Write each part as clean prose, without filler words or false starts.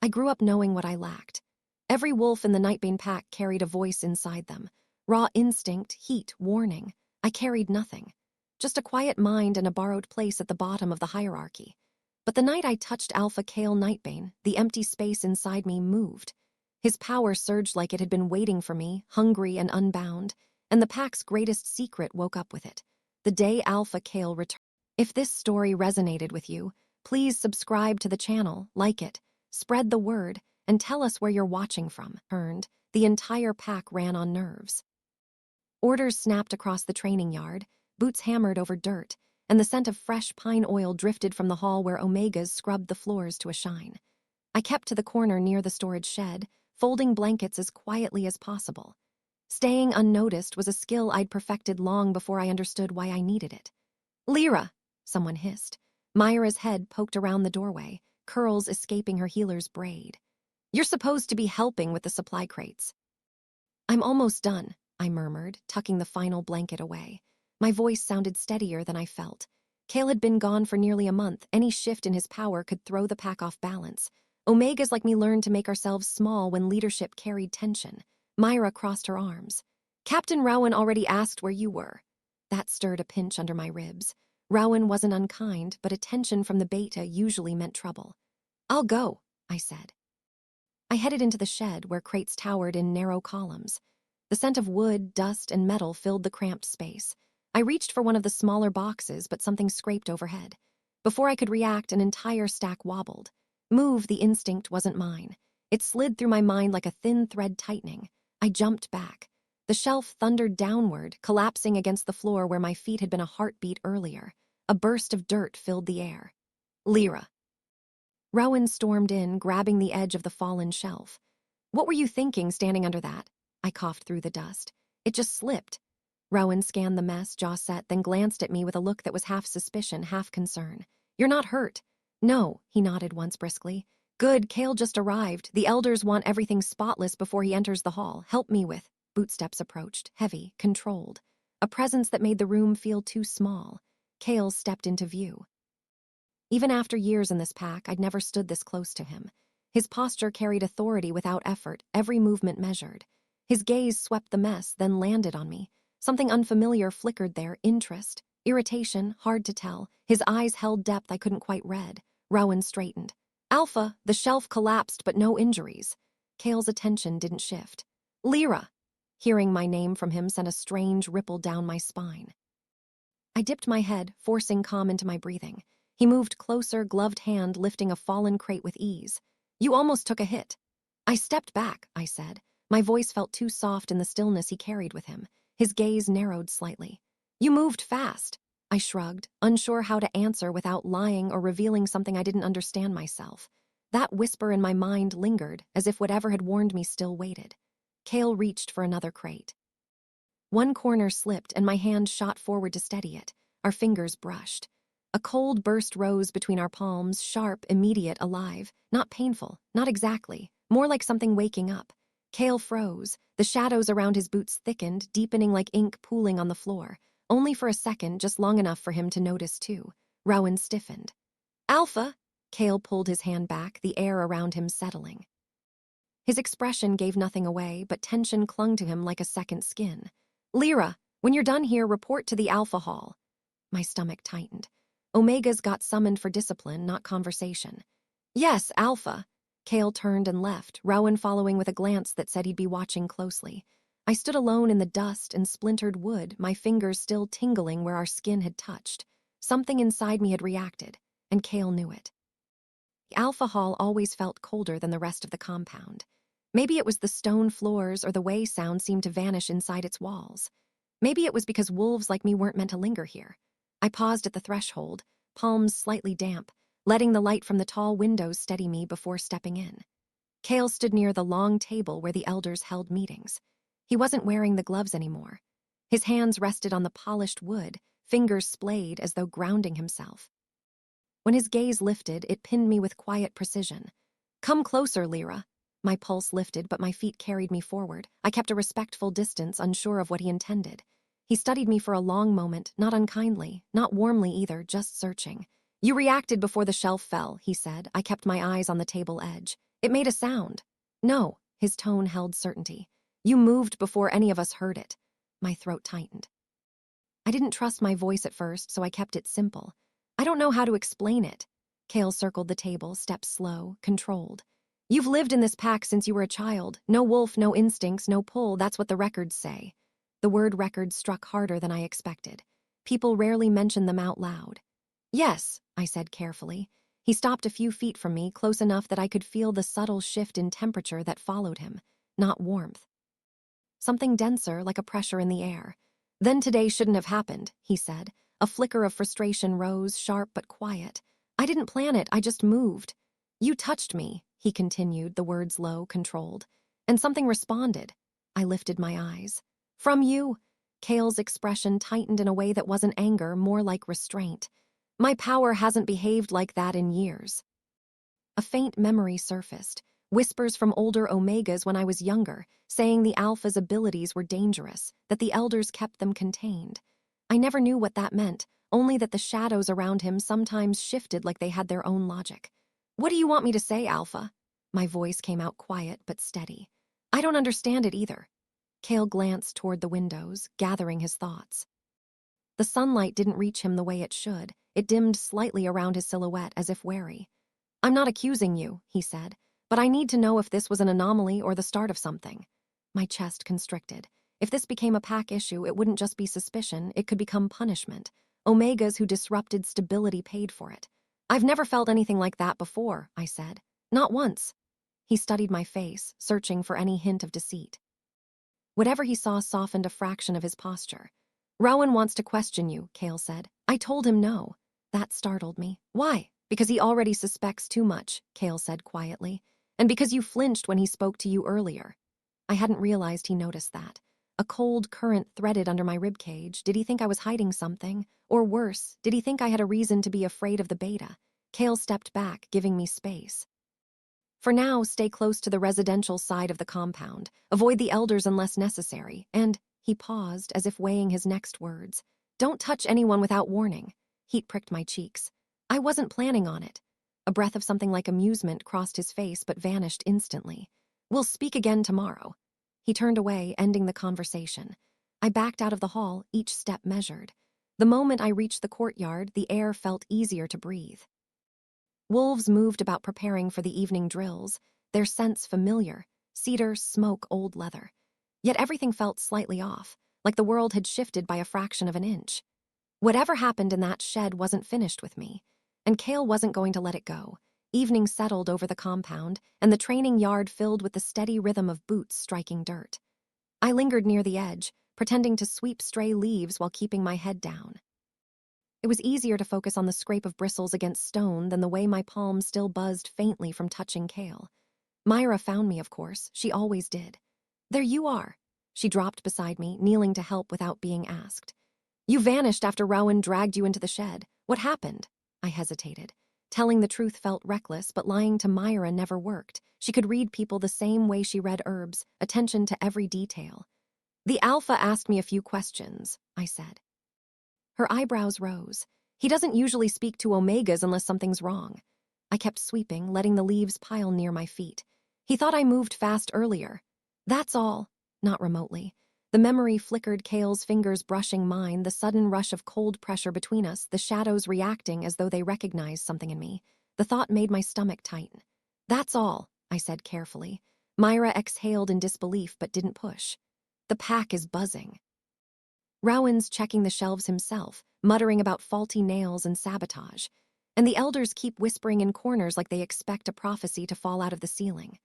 I grew up knowing what I lacked. Every wolf in the Nightbane pack carried a voice inside them. Raw instinct, heat, warning. I carried nothing. Just a quiet mind and a borrowed place at the bottom of the hierarchy. But the night I touched Alpha Kale Nightbane, the empty space inside me moved. His power surged like it had been waiting for me, hungry and unbound, and the pack's greatest secret woke up with it. The day Alpha Kale returned. If this story resonated with you, please subscribe to the channel, like it, spread the word, and tell us where you're watching from. The entire pack ran on nerves. Orders snapped across the training yard, boots hammered over dirt, and the scent of fresh pine oil drifted from the hall where Omegas scrubbed the floors to a shine. I kept to the corner near the storage shed, folding blankets as quietly as possible. Staying unnoticed was a skill I'd perfected long before I understood why I needed it. "Lyra," someone hissed. Myra's head poked around the doorway, curls escaping her healer's braid. "You're supposed to be helping with the supply crates." "I'm almost done," I murmured, tucking the final blanket away. My voice sounded steadier than I felt. Kale had been gone for nearly a month. Any shift in his power could throw the pack off balance. Omegas like me learned to make ourselves small when leadership carried tension. Myra crossed her arms. "Captain Rowan already asked where you were." That stirred a pinch under my ribs. Rowan wasn't unkind, but attention from the beta usually meant trouble. "I'll go," I said. I headed into the shed where crates towered in narrow columns. The scent of wood, dust, and metal filled the cramped space. I reached for one of the smaller boxes, but something scraped overhead. Before I could react, an entire stack wobbled. Move, the instinct wasn't mine. It slid through my mind like a thin thread tightening. I jumped back. The shelf thundered downward, collapsing against the floor where my feet had been a heartbeat earlier. A burst of dirt filled the air. "Lyra." Rowan stormed in, grabbing the edge of the fallen shelf. "What were you thinking standing under that?" I coughed through the dust. "It just slipped." Rowan scanned the mess, jaw set, then glanced at me with a look that was half suspicion, half concern. "You're not hurt." "No," he nodded once briskly. "Good, Kale just arrived. The elders want everything spotless before he enters the hall. Help me with." Bootsteps approached, heavy, controlled. A presence that made the room feel too small. Kale stepped into view. Even after years in this pack, I'd never stood this close to him. His posture carried authority without effort, every movement measured. His gaze swept the mess, then landed on me. Something unfamiliar flickered there, interest, irritation, hard to tell. His eyes held depth I couldn't quite read. Rowan straightened. "Alpha," the shelf collapsed, but no injuries. Kale's attention didn't shift. "Lyra." Hearing my name from him sent a strange ripple down my spine. I dipped my head, forcing calm into my breathing. He moved closer, gloved hand lifting a fallen crate with ease. "You almost took a hit." "I stepped back," I said. My voice felt too soft in the stillness he carried with him. His gaze narrowed slightly. "You moved fast." I shrugged, unsure how to answer without lying or revealing something I didn't understand myself. That whisper in my mind lingered, as if whatever had warned me still waited. Kale reached for another crate. One corner slipped and my hand shot forward to steady it. Our fingers brushed. A cold burst rose between our palms, sharp, immediate, alive. Not painful, not exactly, more like something waking up. Kale froze. The shadows around his boots thickened, deepening like ink pooling on the floor. Only for a second, just long enough for him to notice too. Rowan stiffened. "Alpha!" Kale pulled his hand back, the air around him settling. His expression gave nothing away, but tension clung to him like a second skin. "Lyra, when you're done here, report to the Alpha Hall." My stomach tightened. Omegas got summoned for discipline, not conversation. "Yes, Alpha." Kale turned and left, Rowan following with a glance that said he'd be watching closely. I stood alone in the dust and splintered wood, my fingers still tingling where our skin had touched. Something inside me had reacted, and Kale knew it. The Alpha Hall always felt colder than the rest of the compound. Maybe it was the stone floors or the way sound seemed to vanish inside its walls. Maybe it was because wolves like me weren't meant to linger here. I paused at the threshold, palms slightly damp, letting the light from the tall windows steady me before stepping in. Kale stood near the long table where the elders held meetings. He wasn't wearing the gloves anymore. His hands rested on the polished wood, fingers splayed as though grounding himself. When his gaze lifted, it pinned me with quiet precision. "Come closer, Lyra." My pulse lifted, but my feet carried me forward. I kept a respectful distance, unsure of what he intended. He studied me for a long moment, not unkindly, not warmly either, just searching. You reacted before the shelf fell, he said. I kept my eyes on the table edge. It made a sound. No, his tone held certainty. You moved before any of us heard it. My throat tightened. I didn't trust my voice at first, so I kept it simple. I don't know how to explain it. Kale circled the table, steps slow, controlled. You've lived in this pack since you were a child. No wolf, no instincts, no pull. That's what the records say. The word records struck harder than I expected. People rarely mention them out loud. Yes, I said carefully. He stopped a few feet from me, close enough that I could feel the subtle shift in temperature that followed him, not warmth. Something denser, like a pressure in the air. Then today shouldn't have happened, he said. A flicker of frustration rose, sharp but quiet. I didn't plan it, I just moved. You touched me, he continued, the words low, controlled. And something responded. I lifted my eyes. From you. Kale's expression tightened in a way that wasn't anger, more like restraint. My power hasn't behaved like that in years. A faint memory surfaced, whispers from older Omegas when I was younger, saying the Alpha's abilities were dangerous, that the Elders kept them contained. I never knew what that meant, only that the shadows around him sometimes shifted like they had their own logic. What do you want me to say, Alpha? My voice came out quiet but steady. I don't understand it either. Kale glanced toward the windows, gathering his thoughts. The sunlight didn't reach him the way it should. It dimmed slightly around his silhouette as if wary. I'm not accusing you, he said, but I need to know if this was an anomaly or the start of something. My chest constricted. If this became a pack issue, it wouldn't just be suspicion, it could become punishment. Omegas who disrupted stability paid for it. I've never felt anything like that before, I said. Not once. He studied my face, searching for any hint of deceit. Whatever he saw softened a fraction of his posture. Rowan wants to question you, Kale said. I told him no. That startled me. Why? Because he already suspects too much, Kale said quietly. And because you flinched when he spoke to you earlier. I hadn't realized he noticed that. A cold current threaded under my ribcage. Did he think I was hiding something? Or worse, did he think I had a reason to be afraid of the beta? Kale stepped back, giving me space. For now, stay close to the residential side of the compound. Avoid the Elders unless necessary. And he paused, as if weighing his next words. Don't touch anyone without warning. Heat pricked my cheeks. I wasn't planning on it. A breath of something like amusement crossed his face but vanished instantly. We'll speak again tomorrow. He turned away, ending the conversation. I backed out of the hall, each step measured. The moment I reached the courtyard, the air felt easier to breathe. Wolves moved about preparing for the evening drills, their scents familiar, cedar, smoke, old leather. Yet everything felt slightly off, like the world had shifted by a fraction of an inch. Whatever happened in that shed wasn't finished with me, and Kale wasn't going to let it go. Evening settled over the compound, and the training yard filled with the steady rhythm of boots striking dirt. I lingered near the edge, pretending to sweep stray leaves while keeping my head down. It was easier to focus on the scrape of bristles against stone than the way my palm still buzzed faintly from touching Kale. Myra found me, of course. She always did. There you are. She dropped beside me, kneeling to help without being asked. You vanished after Rowan dragged you into the shed. What happened? I hesitated. Telling the truth felt reckless, but lying to Myra never worked. She could read people the same way she read herbs, attention to every detail. The Alpha asked me a few questions, I said. Her eyebrows rose. He doesn't usually speak to Omegas unless something's wrong. I kept sweeping, letting the leaves pile near my feet. He thought I moved fast earlier. That's all. Not remotely. The memory flickered, Kale's fingers brushing mine, the sudden rush of cold pressure between us, the shadows reacting as though they recognized something in me. The thought made my stomach tighten. That's all, I said carefully. Myra exhaled in disbelief but didn't push. The pack is buzzing. Rowan's checking the shelves himself, muttering about faulty nails and sabotage. And the Elders keep whispering in corners like they expect a prophecy to fall out of the ceiling.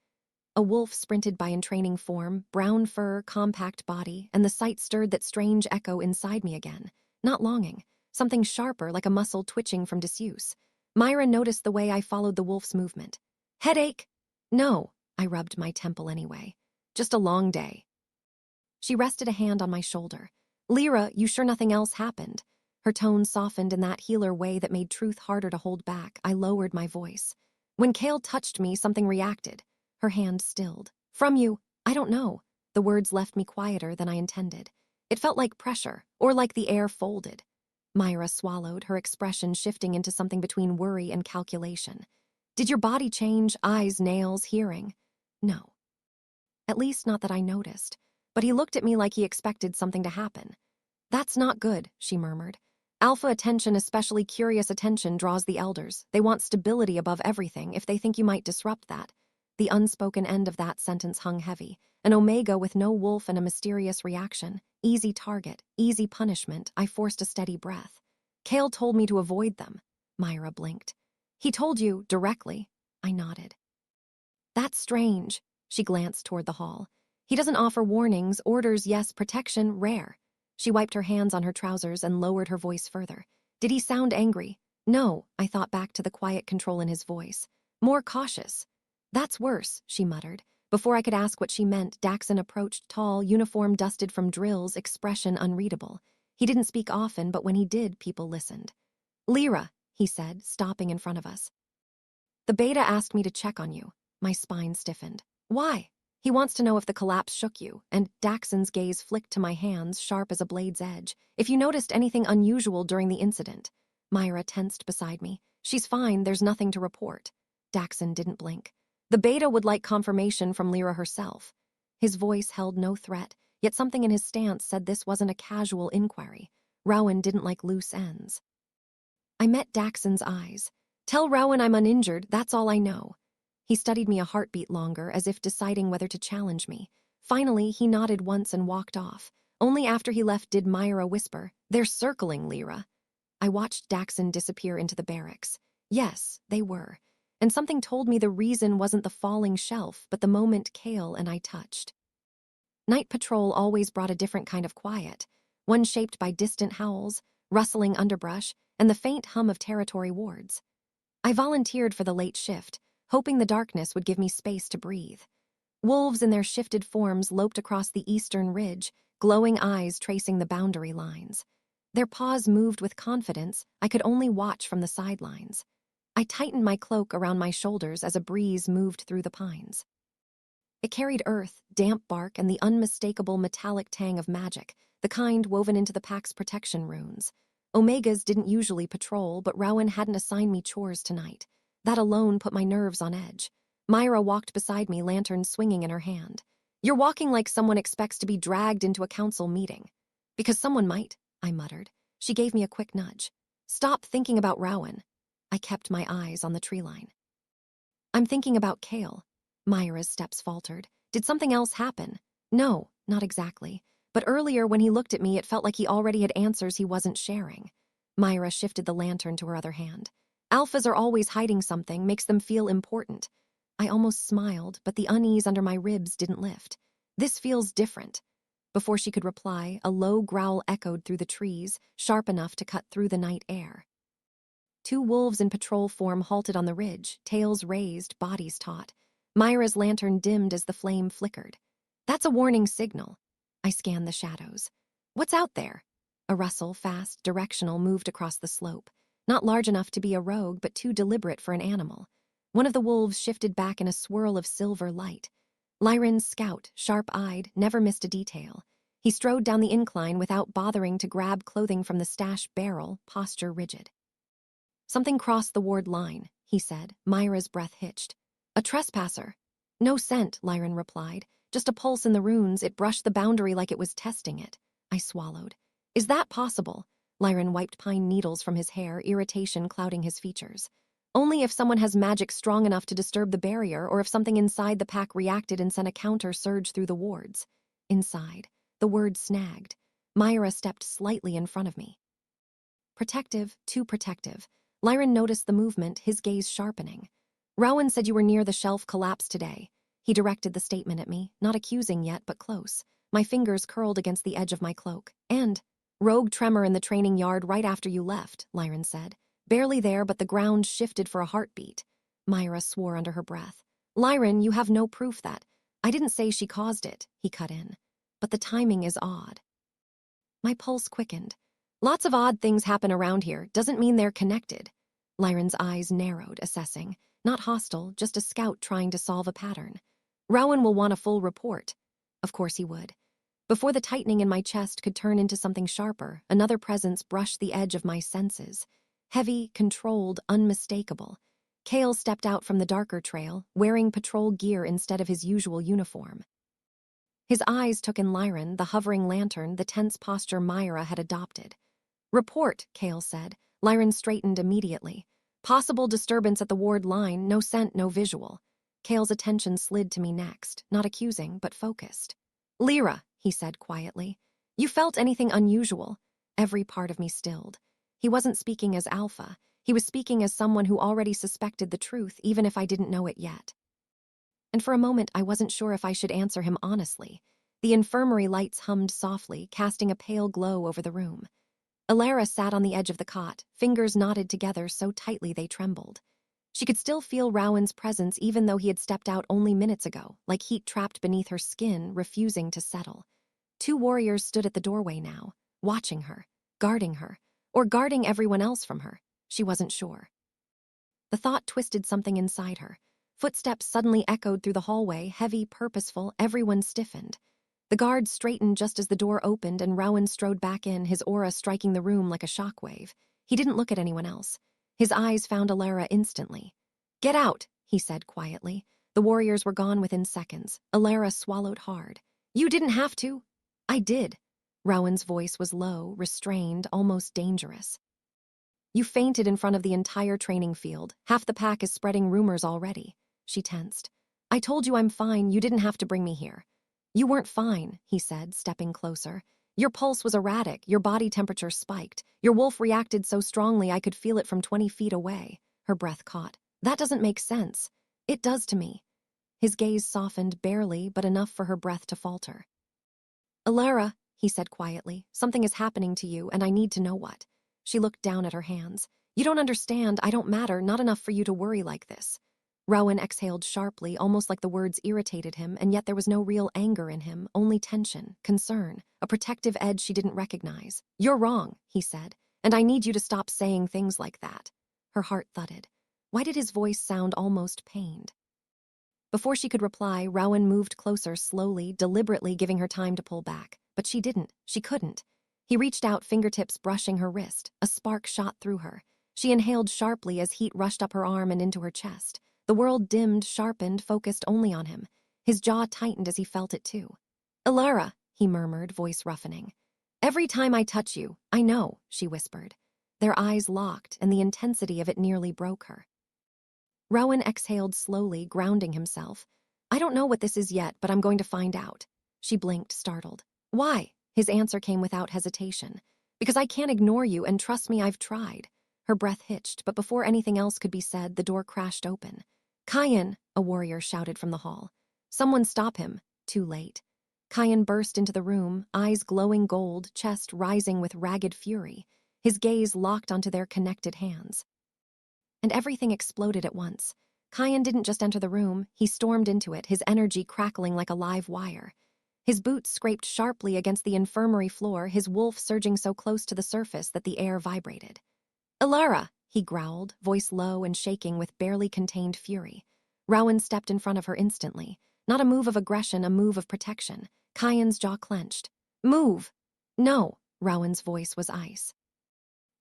A wolf sprinted by in training form, brown fur, compact body, and the sight stirred that strange echo inside me again. Not longing. Something sharper, like a muscle twitching from disuse. Myra noticed the way I followed the wolf's movement. Headache? No, I rubbed my temple anyway. Just a long day. She rested a hand on my shoulder. Lyra, you sure nothing else happened? Her tone softened in that healer way that made truth harder to hold back. I lowered my voice. When Kale touched me, something reacted. Her hand stilled. From you, I don't know. The words left me quieter than I intended. It felt like pressure, or like the air folded. Myra swallowed, her expression shifting into something between worry and calculation. Did your body change, eyes, nails, hearing? No. At least not that I noticed. But he looked at me like he expected something to happen. That's not good, she murmured. Alpha attention, especially curious attention, draws the elders. They want stability above everything if they think you might disrupt that. The unspoken end of that sentence hung heavy. An omega with no wolf and a mysterious reaction. Easy target, easy punishment. I forced a steady breath. Kale told me to avoid them. Myra blinked. He told you, directly. I nodded. That's strange. She glanced toward the hall. He doesn't offer warnings, orders, yes, protection, rare. She wiped her hands on her trousers and lowered her voice further. Did he sound angry? No, I thought back to the quiet control in his voice. More cautious. That's worse, she muttered. Before I could ask what she meant, Daxon approached, tall, uniform dusted from drills, expression unreadable. He didn't speak often, but when he did, people listened. Lyra, he said, stopping in front of us. The beta asked me to check on you. My spine stiffened. Why? He wants to know if the collapse shook you, and Daxon's gaze flicked to my hands, sharp as a blade's edge. If you noticed anything unusual during the incident. Myra tensed beside me. She's fine, there's nothing to report. Daxon didn't blink. The beta would like confirmation from Lyra herself. His voice held no threat, yet something in his stance said this wasn't a casual inquiry. Rowan didn't like loose ends. I met Daxon's eyes. Tell Rowan I'm uninjured, that's all I know. He studied me a heartbeat longer, as if deciding whether to challenge me. Finally, he nodded once and walked off. Only after he left did Myra whisper, "They're circling Lyra." I watched Daxon disappear into the barracks. Yes, they were. And something told me the reason wasn't the falling shelf, but the moment Kale and I touched. Night patrol always brought a different kind of quiet, one shaped by distant howls, rustling underbrush, and the faint hum of territory wards. I volunteered for the late shift, hoping the darkness would give me space to breathe. Wolves in their shifted forms loped across the eastern ridge, glowing eyes tracing the boundary lines. Their paws moved with confidence I could only watch from the sidelines. I tightened my cloak around my shoulders as a breeze moved through the pines. It carried earth, damp bark, and the unmistakable metallic tang of magic, the kind woven into the pack's protection runes. Omegas didn't usually patrol, but Rowan hadn't assigned me chores tonight. That alone put my nerves on edge. Myra walked beside me, lantern swinging in her hand. You're walking like someone expects to be dragged into a council meeting. Because someone might, I muttered. She gave me a quick nudge. Stop thinking about Rowan. I kept my eyes on the tree line. I'm thinking about Kale. Myra's steps faltered. Did something else happen? No, not exactly. But earlier when he looked at me, it felt like he already had answers he wasn't sharing. Myra shifted the lantern to her other hand. Alphas are always hiding something, makes them feel important. I almost smiled, but the unease under my ribs didn't lift. This feels different. Before she could reply, a low growl echoed through the trees, sharp enough to cut through the night air. Two wolves in patrol form halted on the ridge, tails raised, bodies taut. Myra's lantern dimmed as the flame flickered. That's a warning signal. I scanned the shadows. What's out there? A rustle, fast, directional, moved across the slope. Not large enough to be a rogue, but too deliberate for an animal. One of the wolves shifted back in a swirl of silver light. Lyran's scout, sharp-eyed, never missed a detail. He strode down the incline without bothering to grab clothing from the stash barrel, posture rigid. Something crossed the ward line, he said. Myra's breath hitched. A trespasser. No scent, Lyran replied. Just a pulse in the runes. It brushed the boundary like it was testing it. I swallowed. Is that possible? Lyran wiped pine needles from his hair, irritation clouding his features. Only if someone has magic strong enough to disturb the barrier, or if something inside the pack reacted and sent a counter surge through the wards. Inside, the word snagged. Myra stepped slightly in front of me. Protective, too protective. Lyran noticed the movement, his gaze sharpening. Rowan said you were near the shelf collapse today. He directed the statement at me, not accusing yet, but close. My fingers curled against the edge of my cloak. And rogue tremor in the training yard right after you left, Lyran said. Barely there, but the ground shifted for a heartbeat. Myra swore under her breath. Lyran, you have no proof that. I didn't say she caused it, he cut in. But the timing is odd. My pulse quickened. Lots of odd things happen around here, doesn't mean they're connected. Lyran's eyes narrowed, assessing. Not hostile, just a scout trying to solve a pattern. Rowan will want a full report. Of course he would. Before the tightening in my chest could turn into something sharper, another presence brushed the edge of my senses. Heavy, controlled, unmistakable. Kale stepped out from the darker trail, wearing patrol gear instead of his usual uniform. His eyes took in Lyran, the hovering lantern, the tense posture Myra had adopted. "Report," Kale said. Lyran straightened immediately. "Possible disturbance at the ward line, no scent, no visual." Kale's attention slid to me next, not accusing, but focused. "Lyra," he said quietly, "you felt anything unusual?" Every part of me stilled. He wasn't speaking as Alpha. He was speaking as someone who already suspected the truth, even if I didn't know it yet. And for a moment, I wasn't sure if I should answer him honestly. The infirmary lights hummed softly, casting a pale glow over the room. Alara sat on the edge of the cot, fingers knotted together so tightly they trembled. She could still feel Rowan's presence even though he had stepped out only minutes ago, like heat trapped beneath her skin, refusing to settle. 2 warriors stood at the doorway now, watching her, or guarding everyone else from her. She wasn't sure. The thought twisted something inside her. Footsteps suddenly echoed through the hallway, heavy, purposeful, everyone stiffened. The guards straightened just as the door opened and Rowan strode back in, his aura striking the room like a shockwave. He didn't look at anyone else. His eyes found Alara instantly. "Get out," he said quietly. The warriors were gone within seconds. Alara swallowed hard. "You didn't have to." "I did." Rowan's voice was low, restrained, almost dangerous. "You fainted in front of the entire training field. Half the pack is spreading rumors already." She tensed. "I told you I'm fine. You didn't have to bring me here." "You weren't fine," he said, stepping closer. "Your pulse was erratic, your body temperature spiked. Your wolf reacted so strongly I could feel it from 20 feet away." Her breath caught. "That doesn't make sense." "It does to me." His gaze softened, barely, but enough for her breath to falter. "Alara," he said quietly, "something is happening to you, and I need to know what." She looked down at her hands. "You don't understand. I don't matter, not enough for you to worry like this." Rowan exhaled sharply, almost like the words irritated him, and yet there was no real anger in him, only tension, concern, a protective edge she didn't recognize. "You're wrong," he said, "and I need you to stop saying things like that." Her heart thudded. Why did his voice sound almost pained? Before she could reply, Rowan moved closer slowly, deliberately giving her time to pull back. But she didn't. She couldn't. He reached out, fingertips brushing her wrist. A spark shot through her. She inhaled sharply as heat rushed up her arm and into her chest. The world dimmed, sharpened, focused only on him. His jaw tightened as he felt it too. "Alara," he murmured, voice roughening. "Every time I touch you, I know," she whispered. Their eyes locked, and the intensity of it nearly broke her. Rowan exhaled slowly, grounding himself. "I don't know what this is yet, but I'm going to find out." She blinked, startled. "Why?" His answer came without hesitation. "Because I can't ignore you, and trust me, I've tried." Her breath hitched, but before anything else could be said, the door crashed open. "Kyan!" a warrior shouted from the hall. "Someone stop him." Too late. Kyan burst into the room, eyes glowing gold, chest rising with ragged fury. His gaze locked onto their connected hands. And everything exploded at once. Kyan didn't just enter the room, he stormed into it, his energy crackling like a live wire. His boots scraped sharply against the infirmary floor, his wolf surging so close to the surface that the air vibrated. "Alara!" he growled, voice low and shaking with barely contained fury. Rowan stepped in front of her instantly. Not a move of aggression, a move of protection. Kyan's jaw clenched. "Move!" "No!" Rowan's voice was ice.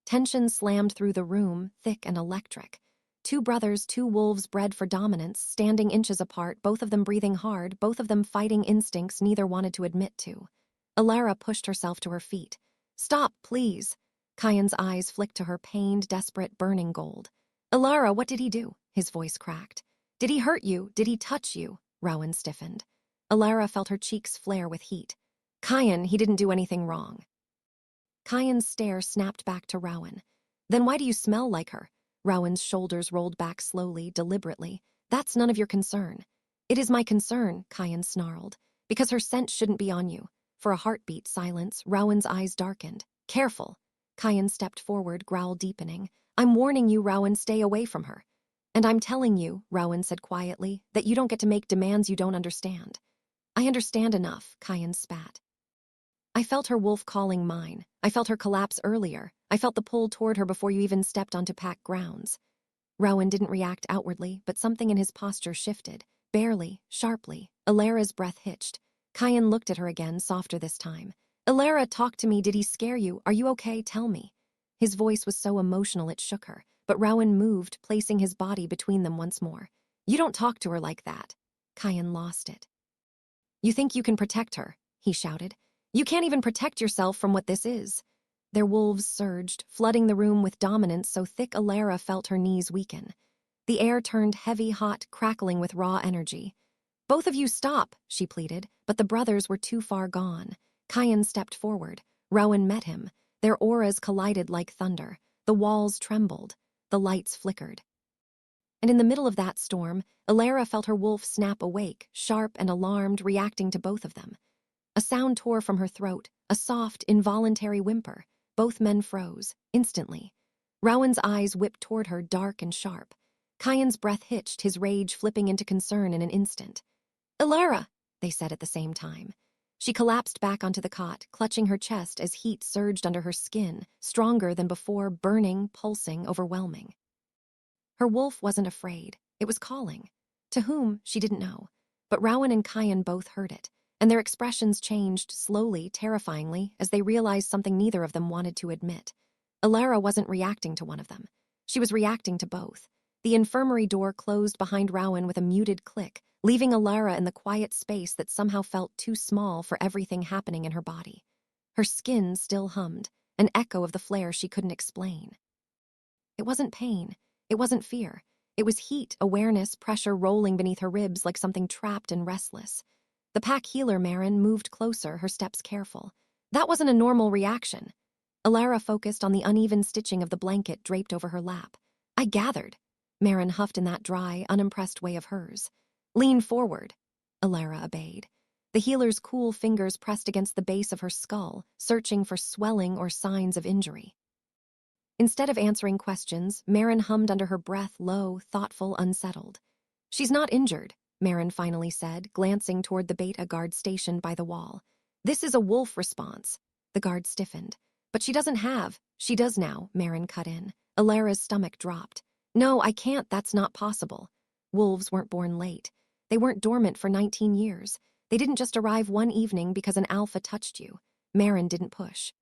Tension slammed through the room, thick and electric. 2 brothers, 2 wolves bred for dominance, standing inches apart, both of them breathing hard, both of them fighting instincts neither wanted to admit to. Alara pushed herself to her feet. "Stop, please." Kyan's eyes flicked to her, pained, desperate, burning gold. "Alara, what did he do?" His voice cracked. "Did he hurt you? Did he touch you?" Rowan stiffened. Alara felt her cheeks flare with heat. "Kyan, he didn't do anything wrong." Kyan's stare snapped back to Rowan. "Then why do you smell like her?" Rowan's shoulders rolled back slowly, deliberately. "That's none of your concern." "It is my concern," Kyan snarled, "because her scent shouldn't be on you." For a heartbeat, silence, Rowan's eyes darkened. "Careful." Kyan stepped forward, growl deepening. "I'm warning you, Rowan, stay away from her." "And I'm telling you," Rowan said quietly, "that you don't get to make demands you don't understand." "I understand enough," Kyan spat. "I felt her wolf calling mine. I felt her collapse earlier. I felt the pull toward her before you even stepped onto pack grounds." Rowan didn't react outwardly, but something in his posture shifted. Barely, sharply. Alara's breath hitched. Kyan looked at her again, softer this time. Alara, talk to me. Did he scare you? Are you okay? Tell me. His voice was so emotional it shook her, but Rowan moved, placing his body between them once more. You don't talk to her like that. Kyan lost it. You think you can protect her, he shouted. You can't even protect yourself from what this is. Their wolves surged, flooding the room with dominance so thick Alara felt her knees weaken. The air turned heavy, hot, crackling with raw energy. Both of you stop, she pleaded, but the brothers were too far gone. Kyan stepped forward. Rowan met him. Their auras collided like thunder. The walls trembled. The lights flickered. And in the middle of that storm, Alara felt her wolf snap awake, sharp and alarmed, reacting to both of them. A sound tore from her throat, a soft, involuntary whimper. Both men froze, instantly. Rowan's eyes whipped toward her, dark and sharp. Kyan's breath hitched, his rage flipping into concern in an instant. Alara, they said at the same time. She collapsed back onto the cot, clutching her chest as heat surged under her skin, stronger than before, burning, pulsing, overwhelming. Her wolf wasn't afraid. It was calling. To whom, she didn't know. But Rowan and Kyan both heard it, and their expressions changed slowly, terrifyingly, as they realized something neither of them wanted to admit. Alara wasn't reacting to one of them. She was reacting to both. The infirmary door closed behind Rowan with a muted click, leaving Alara in the quiet space that somehow felt too small for everything happening in her body. Her skin still hummed, an echo of the flare she couldn't explain. It wasn't pain. It wasn't fear. It was heat, awareness, pressure rolling beneath her ribs like something trapped and restless. The pack healer, Marin, moved closer, her steps careful. That wasn't a normal reaction. Alara focused on the uneven stitching of the blanket draped over her lap. I gathered. Marin huffed in that dry, unimpressed way of hers. Lean forward. Alara obeyed. The healer's cool fingers pressed against the base of her skull, searching for swelling or signs of injury. Instead of answering questions, Marin hummed under her breath, low, thoughtful, unsettled. She's not injured, Marin finally said, glancing toward the beta guard stationed by the wall. This is a wolf response. The guard stiffened. But she doesn't have. She does now, Marin cut in. Alara's stomach dropped. No, I can't, that's not possible. Wolves weren't born late. They weren't dormant for 19 years. They didn't just arrive one evening because an alpha touched you. Marin didn't push.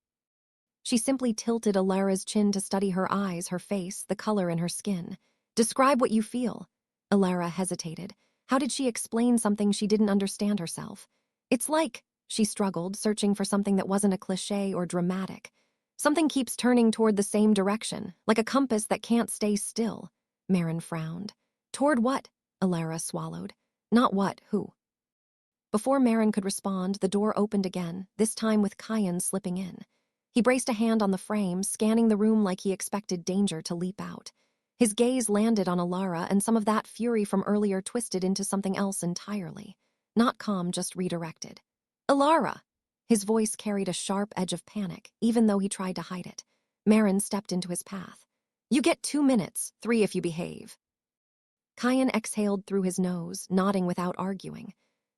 She simply tilted Alara's chin to study her eyes, her face, the color in her skin. Describe what you feel. Alara hesitated. How did she explain something she didn't understand herself? It's like, she struggled, searching for something that wasn't a cliché or dramatic. Something keeps turning toward the same direction, like a compass that can't stay still. Marin frowned. Toward what? Alara swallowed. Not what, who? Before Marin could respond, the door opened again, this time with Kyan slipping in. He braced a hand on the frame, scanning the room like he expected danger to leap out. His gaze landed on Alara, and some of that fury from earlier twisted into something else entirely. Not calm, just redirected. Alara! His voice carried a sharp edge of panic, even though he tried to hide it. Marin stepped into his path. You get 2 minutes, 3 if you behave. Kyan exhaled through his nose, nodding without arguing.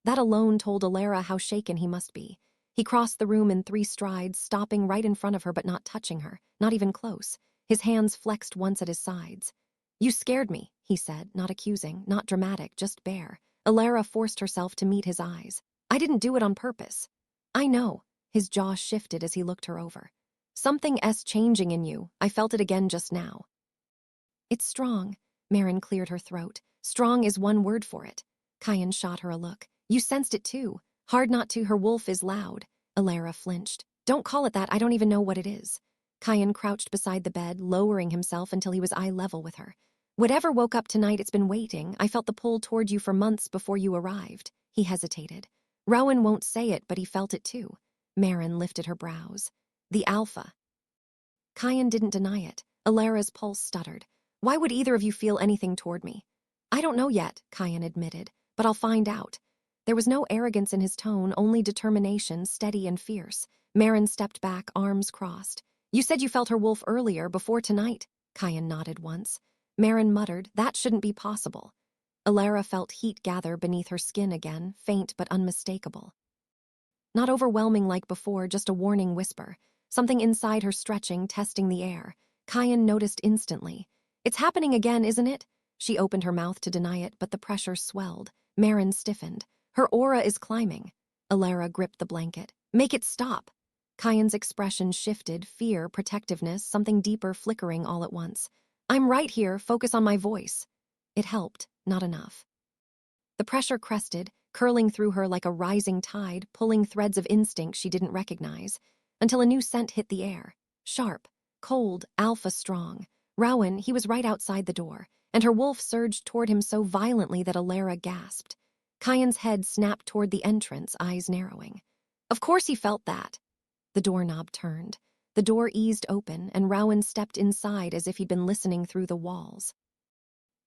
That alone told Alara how shaken he must be. He crossed the room in 3 strides, stopping right in front of her but not touching her, not even close. His hands flexed once at his sides. You scared me, he said, not accusing, not dramatic, just bare. Alara forced herself to meet his eyes. I didn't do it on purpose. I know. His jaw shifted as he looked her over. Something's changing in you. I felt it again just now. It's strong. Marin cleared her throat. Strong is one word for it. Kyan shot her a look. You sensed it too. Hard not to, her wolf is loud. Alara flinched. Don't call it that, I don't even know what it is. Kyan crouched beside the bed, lowering himself until he was eye level with her. Whatever woke up tonight, it's been waiting. I felt the pull toward you for months before you arrived. He hesitated. Rowan won't say it, but he felt it too. Marin lifted her brows. The alpha. Kyan didn't deny it. Alara's pulse stuttered. Why would either of you feel anything toward me? I don't know yet, Kyan admitted, but I'll find out. There was no arrogance in his tone, only determination, steady and fierce. Marin stepped back, arms crossed. You said you felt her wolf earlier, before tonight. Kyan nodded once. Marin muttered, that shouldn't be possible. Alara felt heat gather beneath her skin again, faint but unmistakable. Not overwhelming like before, just a warning whisper. Something inside her stretching, testing the air. Kyan noticed instantly. It's happening again, isn't it? She opened her mouth to deny it, but the pressure swelled. Marin stiffened. Her aura is climbing. Alara gripped the blanket. Make it stop. Kyan's expression shifted, fear, protectiveness, something deeper flickering all at once. I'm right here, focus on my voice. It helped, not enough. The pressure crested, curling through her like a rising tide, pulling threads of instinct she didn't recognize, until a new scent hit the air. Sharp, cold, alpha strong. Rowan, he was right outside the door, and her wolf surged toward him so violently that Alara gasped. Kyan's head snapped toward the entrance, eyes narrowing. Of course he felt that. The doorknob turned. The door eased open, and Rowan stepped inside as if he'd been listening through the walls.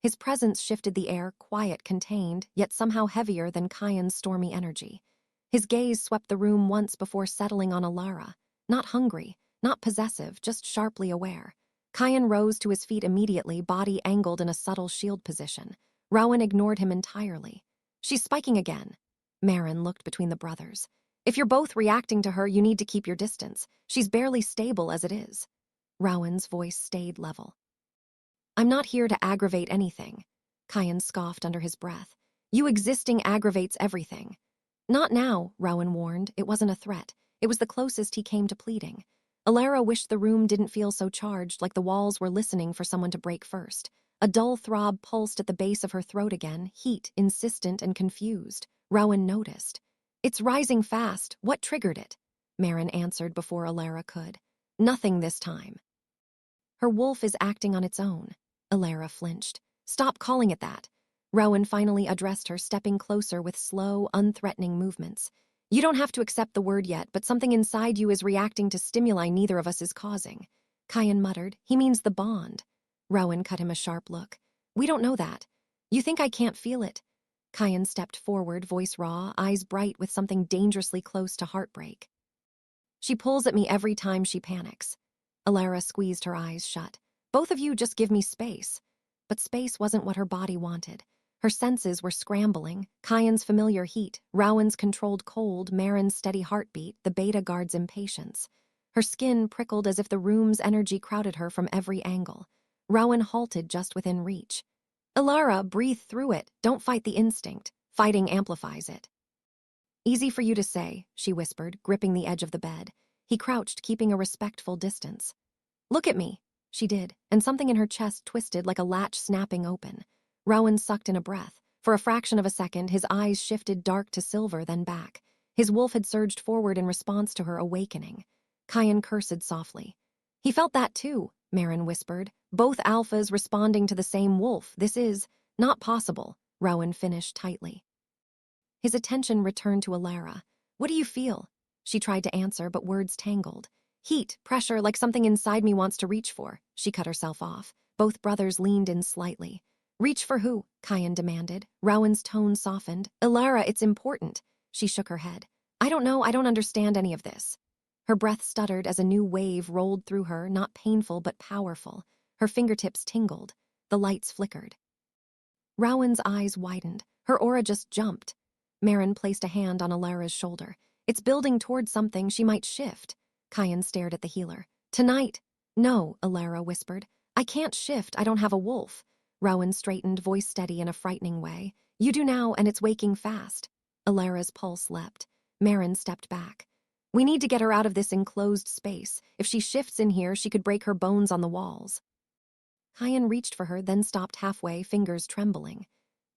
His presence shifted the air, quiet, contained, yet somehow heavier than Kyan's stormy energy. His gaze swept the room once before settling on Alara. Not hungry, not possessive, just sharply aware. Kyan rose to his feet immediately, body angled in a subtle shield position. Rowan ignored him entirely. She's spiking again. Marin looked between the brothers. If you're both reacting to her, you need to keep your distance. She's barely stable as it is. Rowan's voice stayed level. I'm not here to aggravate anything. Kyan scoffed under his breath. You existing aggravates everything. Not now, Rowan warned. It wasn't a threat. It was the closest he came to pleading. Alara wished the room didn't feel so charged, like the walls were listening for someone to break first. A dull throb pulsed at the base of her throat again, heat, insistent and confused. Rowan noticed. It's rising fast. What triggered it? Marin answered before Alara could. Nothing this time. Her wolf is acting on its own. Alara flinched. Stop calling it that. Rowan finally addressed her, stepping closer with slow, unthreatening movements. You don't have to accept the word yet, but something inside you is reacting to stimuli neither of us is causing. Kyan muttered. He means the bond. Rowan cut him a sharp look. We don't know that. You think I can't feel it? Kyan stepped forward, voice raw, eyes bright with something dangerously close to heartbreak. She pulls at me every time she panics. Alara squeezed her eyes shut. Both of you just give me space. But space wasn't what her body wanted. Her senses were scrambling. Kyan's familiar heat, Rowan's controlled cold, Marin's steady heartbeat, the beta guard's impatience. Her skin prickled as if the room's energy crowded her from every angle. Rowan halted just within reach. Alara, breathe through it. Don't fight the instinct. Fighting amplifies it. Easy for you to say, she whispered, gripping the edge of the bed. He crouched, keeping a respectful distance. Look at me. She did, and something in her chest twisted like a latch snapping open. Rowan sucked in a breath. For a fraction of a second, his eyes shifted dark to silver, then back. His wolf had surged forward in response to her awakening. Kyan cursed softly. He felt that too, Marin whispered. Both alphas responding to the same wolf. This is not possible, Rowan finished tightly. His attention returned to Alara. What do you feel? She tried to answer, but words tangled. Heat, pressure, like something inside me wants to reach for. She cut herself off. Both brothers leaned in slightly. Reach for who? Kyan demanded. Rowan's tone softened. Alara, it's important. She shook her head. I don't know, I don't understand any of this. Her breath stuttered as a new wave rolled through her, not painful but powerful. Her fingertips tingled. The lights flickered. Rowan's eyes widened. Her aura just jumped. Marin placed a hand on Alara's shoulder. It's building toward something, she might shift. Kyan stared at the healer. Tonight. No, Alara whispered. I can't shift, I don't have a wolf. Rowan straightened, voice steady in a frightening way. You do now, and it's waking fast. Alara's pulse leapt. Marin stepped back. We need to get her out of this enclosed space. If she shifts in here, she could break her bones on the walls. Kyan reached for her, then stopped halfway, fingers trembling.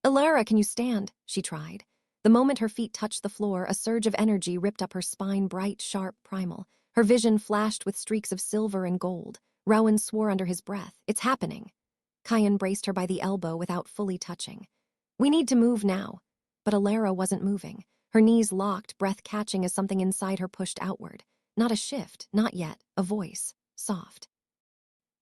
Alara, can you stand? She tried. The moment her feet touched the floor, a surge of energy ripped up her spine, bright, sharp, primal. Her vision flashed with streaks of silver and gold. Rowan swore under his breath. It's happening. Kyan braced her by the elbow without fully touching. We need to move now. But Alara wasn't moving. Her knees locked, breath catching as something inside her pushed outward. Not a shift, not yet. A voice. Soft.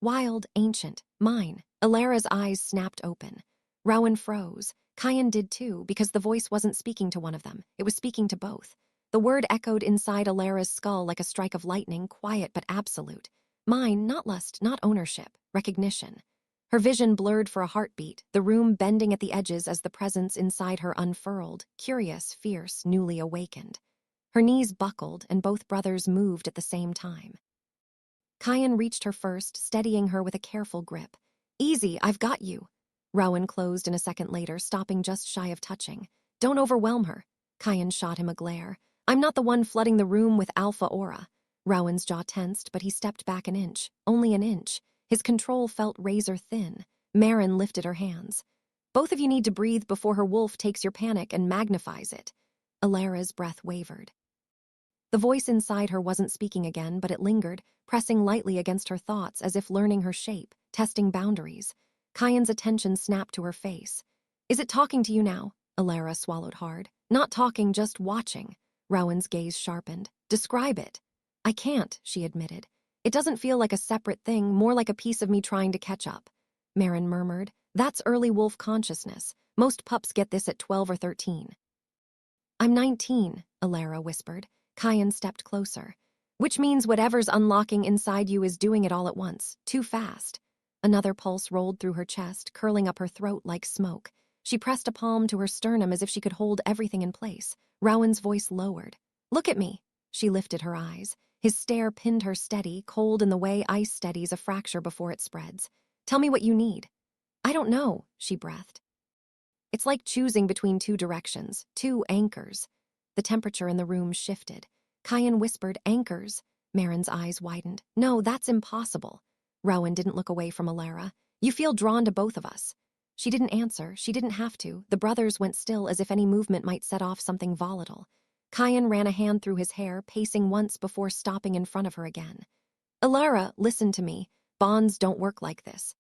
Wild, ancient, mine. Alara's eyes snapped open. Rowan froze. Kyan did too, because the voice wasn't speaking to one of them. It was speaking to both. The word echoed inside Alara's skull like a strike of lightning, quiet but absolute. Mine, not lust, not ownership, recognition. Her vision blurred for a heartbeat, the room bending at the edges as the presence inside her unfurled, curious, fierce, newly awakened. Her knees buckled, and both brothers moved at the same time. Kyan reached her first, steadying her with a careful grip. Easy, I've got you. Rowan closed in a second later, stopping just shy of touching. Don't overwhelm her. Kyan shot him a glare. I'm not the one flooding the room with alpha aura. Rowan's jaw tensed, but he stepped back an inch, only an inch. His control felt razor thin. Marin lifted her hands. Both of you need to breathe before her wolf takes your panic and magnifies it. Alara's breath wavered. The voice inside her wasn't speaking again, but it lingered, pressing lightly against her thoughts as if learning her shape, testing boundaries. Kyan's attention snapped to her face. Is it talking to you now? Alara swallowed hard. Not talking, just watching. Rowan's gaze sharpened. Describe it. I can't, she admitted. It doesn't feel like a separate thing, more like a piece of me trying to catch up. Marin murmured. That's early wolf consciousness. Most pups get this at 12 or 13. I'm 19, Alara whispered. Kyan stepped closer. Which means whatever's unlocking inside you is doing it all at once, too fast. Another pulse rolled through her chest, curling up her throat like smoke. She pressed a palm to her sternum as if she could hold everything in place. Rowan's voice lowered. Look at me. She lifted her eyes. His stare pinned her steady, cold in the way ice steadies a fracture before it spreads. Tell me what you need. I don't know, she breathed. It's like choosing between two directions, two anchors. The temperature in the room shifted. Kyan whispered, anchors. Marin's eyes widened. No, that's impossible. Rowan didn't look away from Alara. You feel drawn to both of us. She didn't answer. She didn't have to. The brothers went still as if any movement might set off something volatile. Kyan ran a hand through his hair, pacing once before stopping in front of her again. Alara, listen to me. Bonds don't work like this.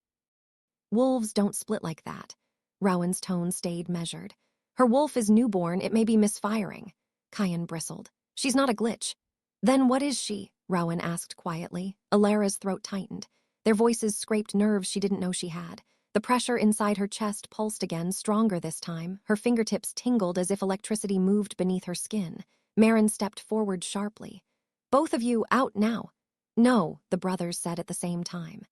Wolves don't split like that. Rowan's tone stayed measured. Her wolf is newborn, it may be misfiring. Kyan bristled. She's not a glitch. Then what is she? Rowan asked quietly. Alara's throat tightened. Their voices scraped nerves she didn't know she had. The pressure inside her chest pulsed again, stronger this time. Her fingertips tingled as if electricity moved beneath her skin. Marin stepped forward sharply. Both of you, out now. No, the brothers said at the same time.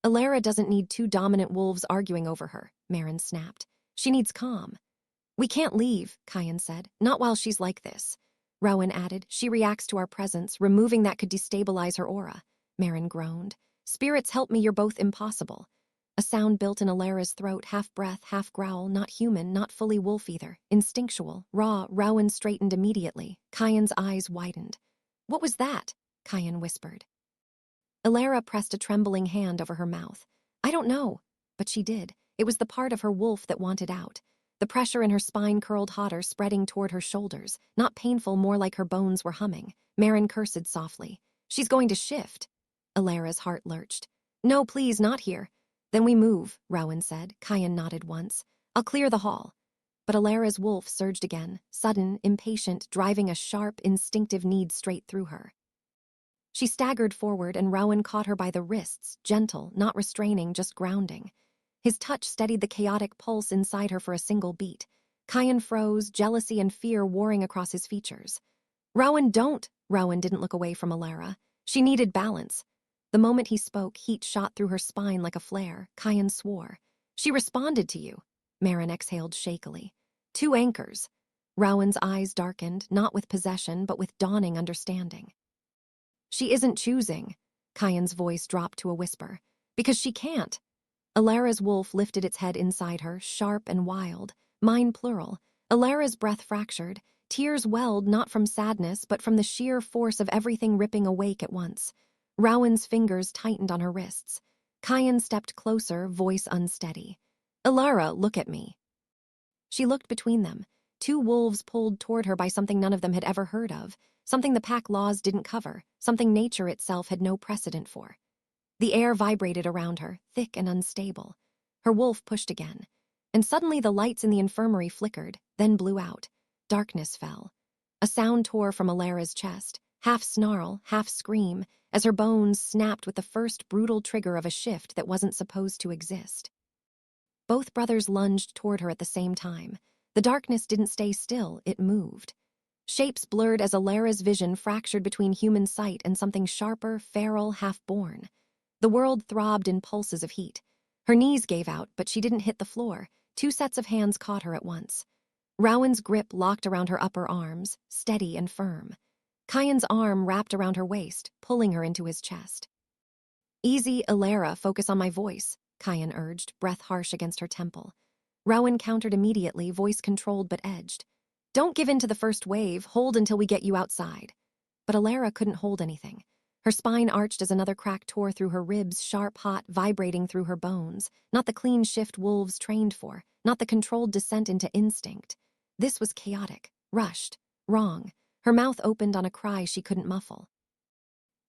Alara doesn't need two dominant wolves arguing over her, Marin snapped. She needs calm. We can't leave, Kyan said. Not while she's like this. Rowan added, she reacts to our presence, removing that could destabilize her aura. Marin groaned. Spirits help me, you're both impossible. A sound built in Alara's throat, half breath, half growl, not human, not fully wolf either. Instinctual, raw. Rowan straightened immediately. Kyan's eyes widened. What was that? Kyan whispered. Alara pressed a trembling hand over her mouth. I don't know. But she did. It was the part of her wolf that wanted out. The pressure in her spine curled hotter, spreading toward her shoulders. Not painful, more like her bones were humming. Marin cursed softly. She's going to shift. Alara's heart lurched. No, please, not here. Then we move, Rowan said. Kyan nodded once. I'll clear the hall. But Alara's wolf surged again, sudden, impatient, driving a sharp, instinctive need straight through her. She staggered forward and Rowan caught her by the wrists, gentle, not restraining, just grounding. His touch steadied the chaotic pulse inside her for a single beat. Kyan froze, jealousy and fear warring across his features. Rowan, don't! Rowan didn't look away from Alara. She needed balance. The moment he spoke, heat shot through her spine like a flare. Kyan swore. She responded to you. Marin exhaled shakily. Two anchors. Rowan's eyes darkened, not with possession, but with dawning understanding. She isn't choosing. Kyan's voice dropped to a whisper. Because she can't. Alara's wolf lifted its head inside her, sharp and wild. Mine plural. Alara's breath fractured. Tears welled not from sadness, but from the sheer force of everything ripping awake at once. Rowan's fingers tightened on her wrists. Kyan stepped closer, voice unsteady. Alara, look at me. She looked between them. Two wolves pulled toward her by something none of them had ever heard of, something the pack laws didn't cover, something nature itself had no precedent for. The air vibrated around her, thick and unstable. Her wolf pushed again. And suddenly the lights in the infirmary flickered, then blew out. Darkness fell. A sound tore from Alara's chest, half snarl, half scream, as her bones snapped with the first brutal trigger of a shift that wasn't supposed to exist. Both brothers lunged toward her at the same time. The darkness didn't stay still, it moved. Shapes blurred as Alara's vision fractured between human sight and something sharper, feral, half-born. The world throbbed in pulses of heat. Her knees gave out, but she didn't hit the floor. Two sets of hands caught her at once. Rowan's grip locked around her upper arms, steady and firm. Kyan's arm wrapped around her waist, pulling her into his chest. Easy, Alara, focus on my voice, Kyan urged, breath harsh against her temple. Rowan countered immediately, voice controlled but edged. Don't give in to the first wave, hold until we get you outside. But Alara couldn't hold anything. Her spine arched as another crack tore through her ribs, sharp, hot, vibrating through her bones. Not the clean shift wolves trained for, not the controlled descent into instinct. This was chaotic, rushed, wrong. Her mouth opened on a cry she couldn't muffle.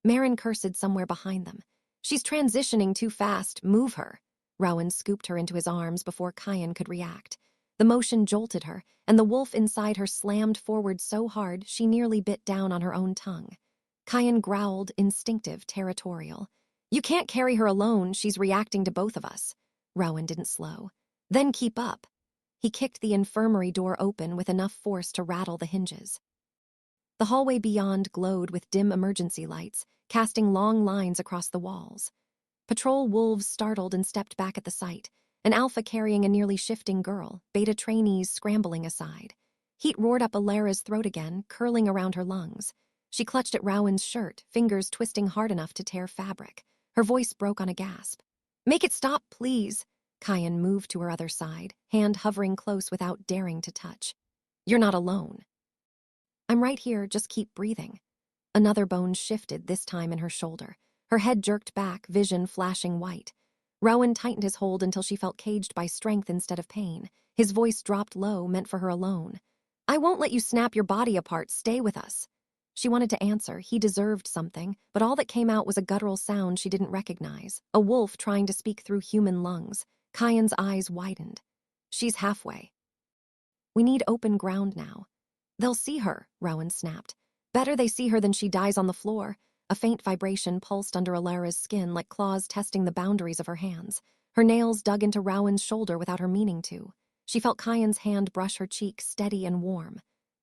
Marin cursed somewhere behind them. She's transitioning too fast, move her. Rowan scooped her into his arms before Kyan could react. The motion jolted her, and the wolf inside her slammed forward so hard she nearly bit down on her own tongue. Kyan growled, instinctive, territorial. You can't carry her alone, she's reacting to both of us. Rowan didn't slow. Then keep up. He kicked the infirmary door open with enough force to rattle the hinges. The hallway beyond glowed with dim emergency lights, casting long lines across the walls. Patrol wolves startled and stepped back at the sight, an alpha carrying a nearly shifting girl, beta trainees scrambling aside. Heat roared up Alara's throat again, curling around her lungs. She clutched at Rowan's shirt, fingers twisting hard enough to tear fabric. Her voice broke on a gasp. Make it stop, please. Kyan moved to her other side, hand hovering close without daring to touch. You're not alone. I'm right here, just keep breathing. Another bone shifted, this time in her shoulder. Her head jerked back, vision flashing white. Rowan tightened his hold until she felt caged by strength instead of pain. His voice dropped low, meant for her alone. I won't let you snap your body apart, stay with us. She wanted to answer, he deserved something, but all that came out was a guttural sound she didn't recognize, a wolf trying to speak through human lungs. Kyan's eyes widened. She's halfway. We need open ground now. They'll see her, Rowan snapped. Better they see her than she dies on the floor. A faint vibration pulsed under Alara's skin like claws testing the boundaries of her hands. Her nails dug into Rowan's shoulder without her meaning to. She felt Kyan's hand brush her cheek, steady and warm.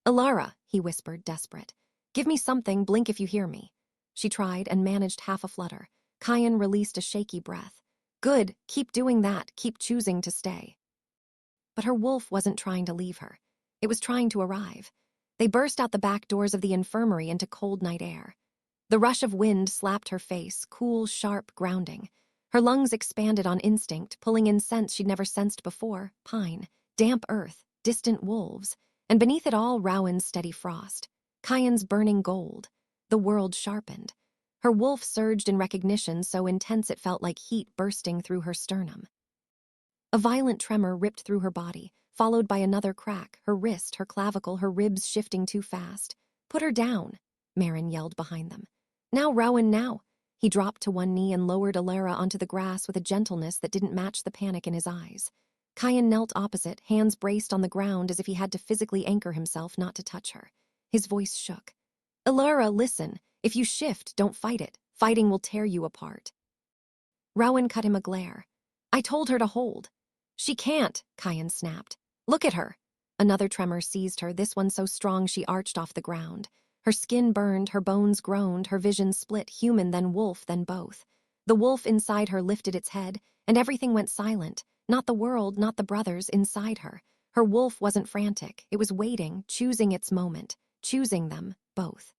Alara, he whispered, desperate. Give me something, blink if you hear me. She tried and managed half a flutter. Kyan released a shaky breath. Good, keep doing that, keep choosing to stay. But her wolf wasn't trying to leave her. It was trying to arrive. They burst out the back doors of the infirmary into cold night air. The rush of wind slapped her face, cool, sharp, grounding. Her lungs expanded on instinct, pulling in scents she'd never sensed before, pine, damp earth, distant wolves, and beneath it all Rowan's steady frost. Kyan's burning gold. The world sharpened. Her wolf surged in recognition so intense it felt like heat bursting through her sternum. A violent tremor ripped through her body, followed by another crack, her wrist, her clavicle, her ribs shifting too fast. Put her down, Marin yelled behind them. Now, Rowan, now. He dropped to one knee and lowered Alara onto the grass with a gentleness that didn't match the panic in his eyes. Kyan knelt opposite, hands braced on the ground as if he had to physically anchor himself not to touch her. His voice shook. Alara, listen. If you shift, don't fight it. Fighting will tear you apart. Rowan cut him a glare. I told her to hold. She can't, Kyan snapped. Look at her. Another tremor seized her, this one so strong she arched off the ground. Her skin burned, her bones groaned, her vision split, human then wolf, then both. The wolf inside her lifted its head, and everything went silent. Not the world, not the brothers inside her. Her wolf wasn't frantic, it was waiting, choosing its moment, choosing them, both.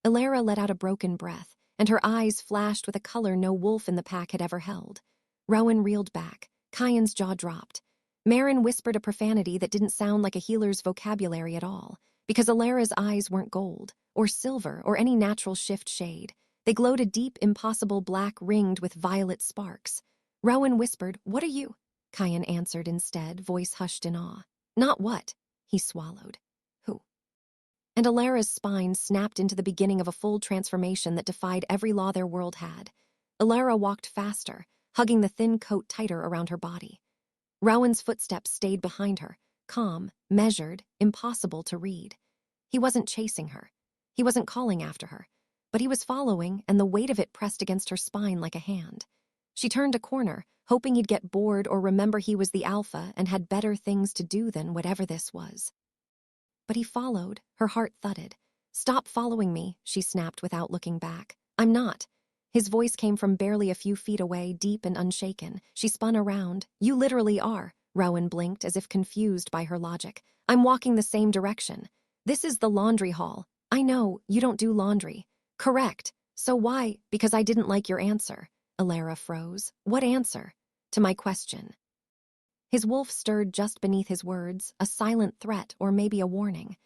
Alara let out a broken breath, and her eyes flashed with a color no wolf in the pack had ever held. Rowan reeled back. Kyan's jaw dropped. Marin whispered a profanity that didn't sound like a healer's vocabulary at all, because Alara's eyes weren't gold, or silver, or any natural shift shade. They glowed a deep, impossible black ringed with violet sparks. Rowan whispered, What are you? Kyan answered instead, voice hushed in awe. Not what? He swallowed. Who? And Alara's spine snapped into the beginning of a full transformation that defied every law their world had. Alara walked faster, hugging the thin coat tighter around her body. Rowan's footsteps stayed behind her, calm, measured, impossible to read. He wasn't chasing her. He wasn't calling after her. But he was following, and the weight of it pressed against her spine like a hand. She turned a corner, hoping he'd get bored or remember he was the alpha and had better things to do than whatever this was. But he followed, her heart thudded. Stop following me, she snapped without looking back. I'm not. His voice came from barely a few feet away, deep and unshaken. She spun around. You literally are. Rowan blinked, as if confused by her logic. I'm walking the same direction. This is the laundry hall. I know, you don't do laundry. Correct. So why? Because I didn't like your answer. Alara froze. What answer? To my question. His wolf stirred just beneath his words, a silent threat or maybe a warning.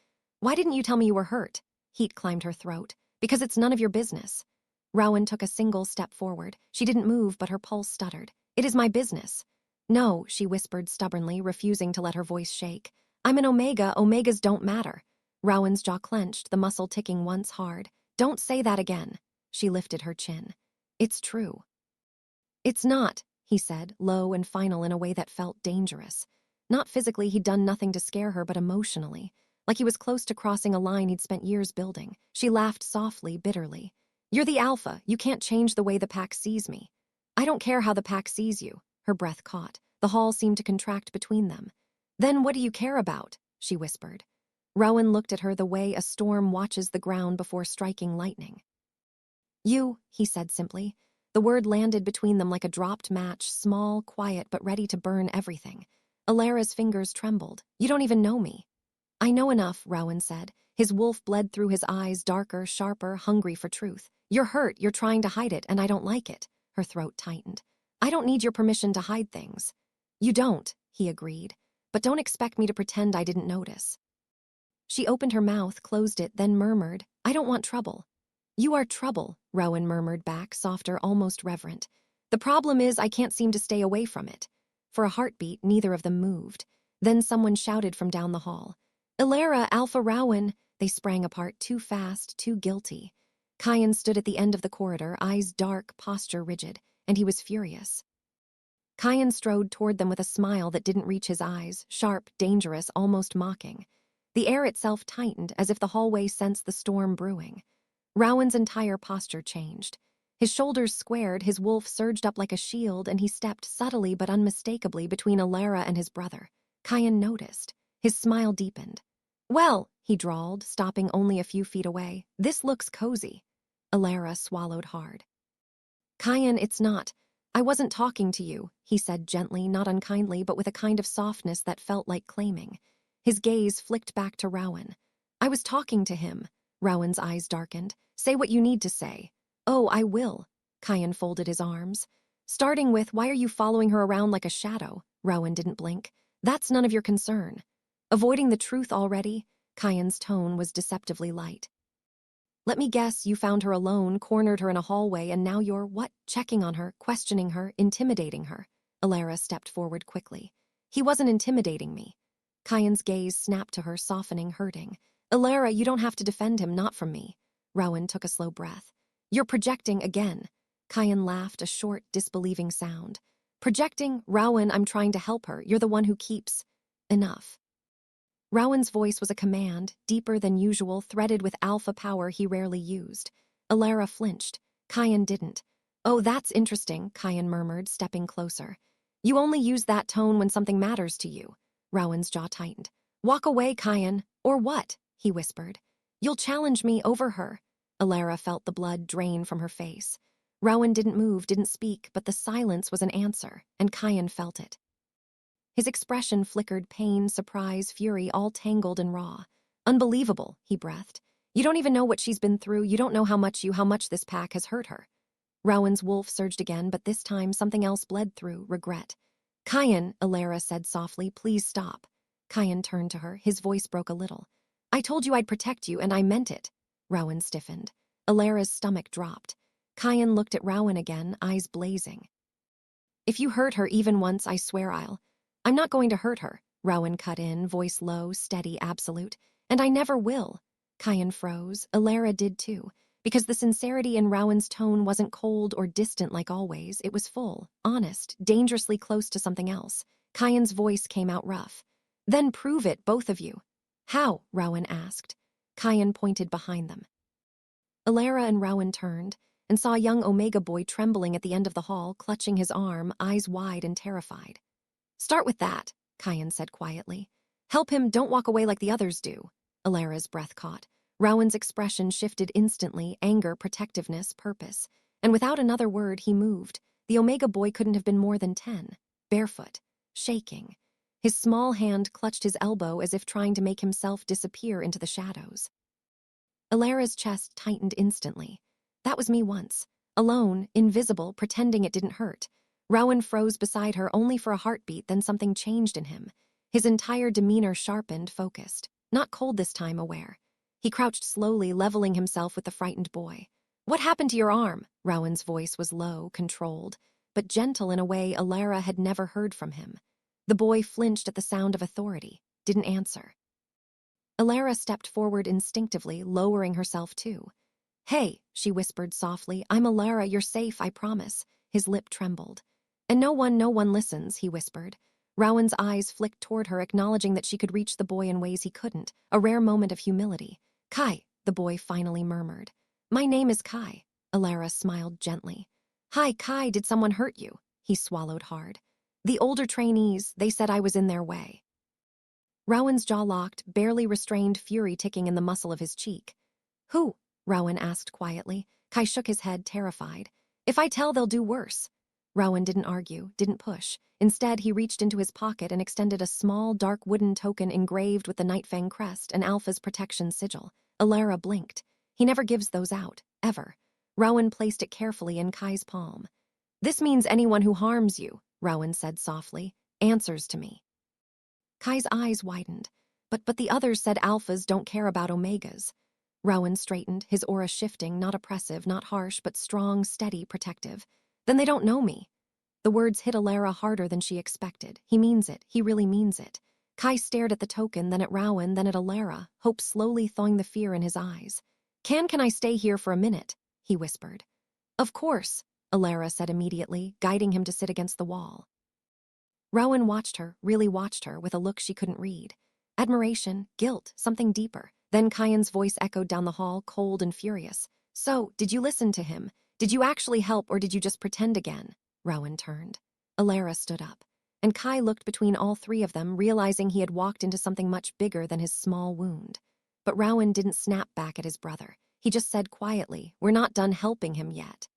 Why didn't you tell me you were hurt? Heat climbed her throat. Because it's none of your business. Rowan took a single step forward. She didn't move, but her pulse stuttered. It is my business. No, she whispered stubbornly, refusing to let her voice shake. I'm an Omega. Omegas don't matter. Rowan's jaw clenched, the muscle ticking once hard. Don't say that again. She lifted her chin. It's true. It's not, he said, low and final in a way that felt dangerous. Not physically, he'd done nothing to scare her, but emotionally. Like he was close to crossing a line he'd spent years building. She laughed softly, bitterly. You're the alpha. You can't change the way the pack sees me. I don't care how the pack sees you. Her breath caught. The hall seemed to contract between them. Then what do you care about? She whispered. Rowan looked at her the way a storm watches the ground before striking lightning. You, he said simply. The word landed between them like a dropped match, small, quiet, but ready to burn everything. Alara's fingers trembled. You don't even know me. I know enough, Rowan said. His wolf bled through his eyes, darker, sharper, hungry for truth. You're hurt, you're trying to hide it, and I don't like it. Her throat tightened. I don't need your permission to hide things. You don't, he agreed. But don't expect me to pretend I didn't notice. She opened her mouth, closed it, then murmured, I don't want trouble. You are trouble, Rowan murmured back, softer, almost reverent. The problem is I can't seem to stay away from it. For a heartbeat, neither of them moved. Then someone shouted from down the hall. Ilara, Alpha Rowan. They sprang apart, too fast, too guilty. Kyan stood at the end of the corridor, eyes dark, posture rigid, and he was furious. Kyan strode toward them with a smile that didn't reach his eyes, sharp, dangerous, almost mocking. The air itself tightened, as if the hallway sensed the storm brewing. Rowan's entire posture changed. His shoulders squared, his wolf surged up like a shield, and he stepped subtly but unmistakably between Ilara and his brother. Kyan noticed. His smile deepened. Well, he drawled, stopping only a few feet away, this looks cozy. Ilara swallowed hard. Kyan, it's not. I wasn't talking to you, he said gently, not unkindly, but with a kind of softness that felt like claiming. His gaze flicked back to Rowan. I was talking to him. Rowan's eyes darkened. Say what you need to say. Oh, I will. Kyan folded his arms. Starting with, why are you following her around like a shadow? Rowan didn't blink. That's none of your concern. Avoiding the truth already? Kyan's tone was deceptively light. Let me guess, you found her alone, cornered her in a hallway, and now you're, what? Checking on her, questioning her, intimidating her. Ilara stepped forward quickly. He wasn't intimidating me. Kyan's gaze snapped to her, softening, hurting. Ilara, you don't have to defend him, not from me. Rowan took a slow breath. You're projecting again. Kyan laughed, a short, disbelieving sound. Projecting? Rowan, I'm trying to help her. You're the one who keeps... Enough. Rowan's voice was a command, deeper than usual, threaded with alpha power he rarely used. Ilara flinched. Kyan didn't. Oh, that's interesting, Kyan murmured, stepping closer. You only use that tone when something matters to you. Rowan's jaw tightened. Walk away, Kyan. Or what? He whispered. You'll challenge me over her. Ilara felt the blood drain from her face. Rowan didn't move, didn't speak, but the silence was an answer, and Kyan felt it. His expression flickered, pain, surprise, fury, all tangled and raw. Unbelievable, he breathed. You don't even know what she's been through. You don't know how much this pack has hurt her. Rowan's wolf surged again, but this time something else bled through, regret. Kyan, Ilara said softly, please stop. Kyan turned to her, his voice broke a little. I told you I'd protect you, and I meant it. Rowan stiffened. Ilara's stomach dropped. Kyan looked at Rowan again, eyes blazing. If you hurt her even once, I swear I'm not going to hurt her, Rowan cut in, voice low, steady, absolute. And I never will. Kyan froze. Ilara did too, because the sincerity in Rowan's tone wasn't cold or distant like always. It was full, honest, dangerously close to something else. Kyan's voice came out rough. Then prove it, both of you. How? Rowan asked. Kyan pointed behind them. Ilara and Rowan turned and saw a young Omega boy trembling at the end of the hall, clutching his arm, eyes wide and terrified. Start with that, Kyan said quietly. Help him, don't walk away like the others do. Ilara's breath caught. Rowan's expression shifted instantly, anger, protectiveness, purpose. And without another word, he moved. The Omega boy couldn't have been more than 10, barefoot, shaking. His small hand clutched his elbow as if trying to make himself disappear into the shadows. Ilara's chest tightened instantly. That was me once. Alone, invisible, pretending it didn't hurt. Rowan froze beside her only for a heartbeat, then something changed in him. His entire demeanor sharpened, focused. Not cold this time, aware. He crouched slowly, leveling himself with the frightened boy. "What happened to your arm?" Rowan's voice was low, controlled, but gentle in a way Alara had never heard from him. The boy flinched at the sound of authority, didn't answer. Alara stepped forward instinctively, lowering herself too. "Hey," she whispered softly, "I'm Alara, you're safe, I promise." His lip trembled. "And no one listens," he whispered. Rowan's eyes flicked toward her, acknowledging that she could reach the boy in ways he couldn't, a rare moment of humility. "Kai," the boy finally murmured. "My name is Kai." Alara smiled gently. "Hi, Kai, did someone hurt you?" He swallowed hard. "The older trainees, they said I was in their way." Rowan's jaw locked, barely restrained fury ticking in the muscle of his cheek. "Who?" Rowan asked quietly. Kai shook his head, terrified. "If I tell, they'll do worse." Rowan didn't argue, didn't push. Instead, he reached into his pocket and extended a small, dark wooden token engraved with the Nightfang crest and Alpha's protection sigil. Alara blinked. "He never gives those out, ever." Rowan placed it carefully in Kai's palm. "This means anyone who harms you," Rowan said softly, "answers to me." Kai's eyes widened. But the others said alphas don't care about omegas." Rowan straightened, his aura shifting, not oppressive, not harsh, but strong, steady, protective. "Then they don't know me." The words hit Alara harder than she expected. He means it. He really means it. Kai stared at the token, then at Rowan, then at Alara, hope slowly thawing the fear in his eyes. Can I stay here for a minute?" he whispered. "Of course," Alara said immediately, guiding him to sit against the wall. Rowan watched her, really watched her, with a look she couldn't read. Admiration, guilt, something deeper. Then Kyan's voice echoed down the hall, cold and furious. "So, did you listen to him? Did you actually help, or did you just pretend again?" Rowan turned. Alara stood up. And Kai looked between all three of them, realizing he had walked into something much bigger than his small wound. But Rowan didn't snap back at his brother. He just said quietly, "We're not done helping him yet."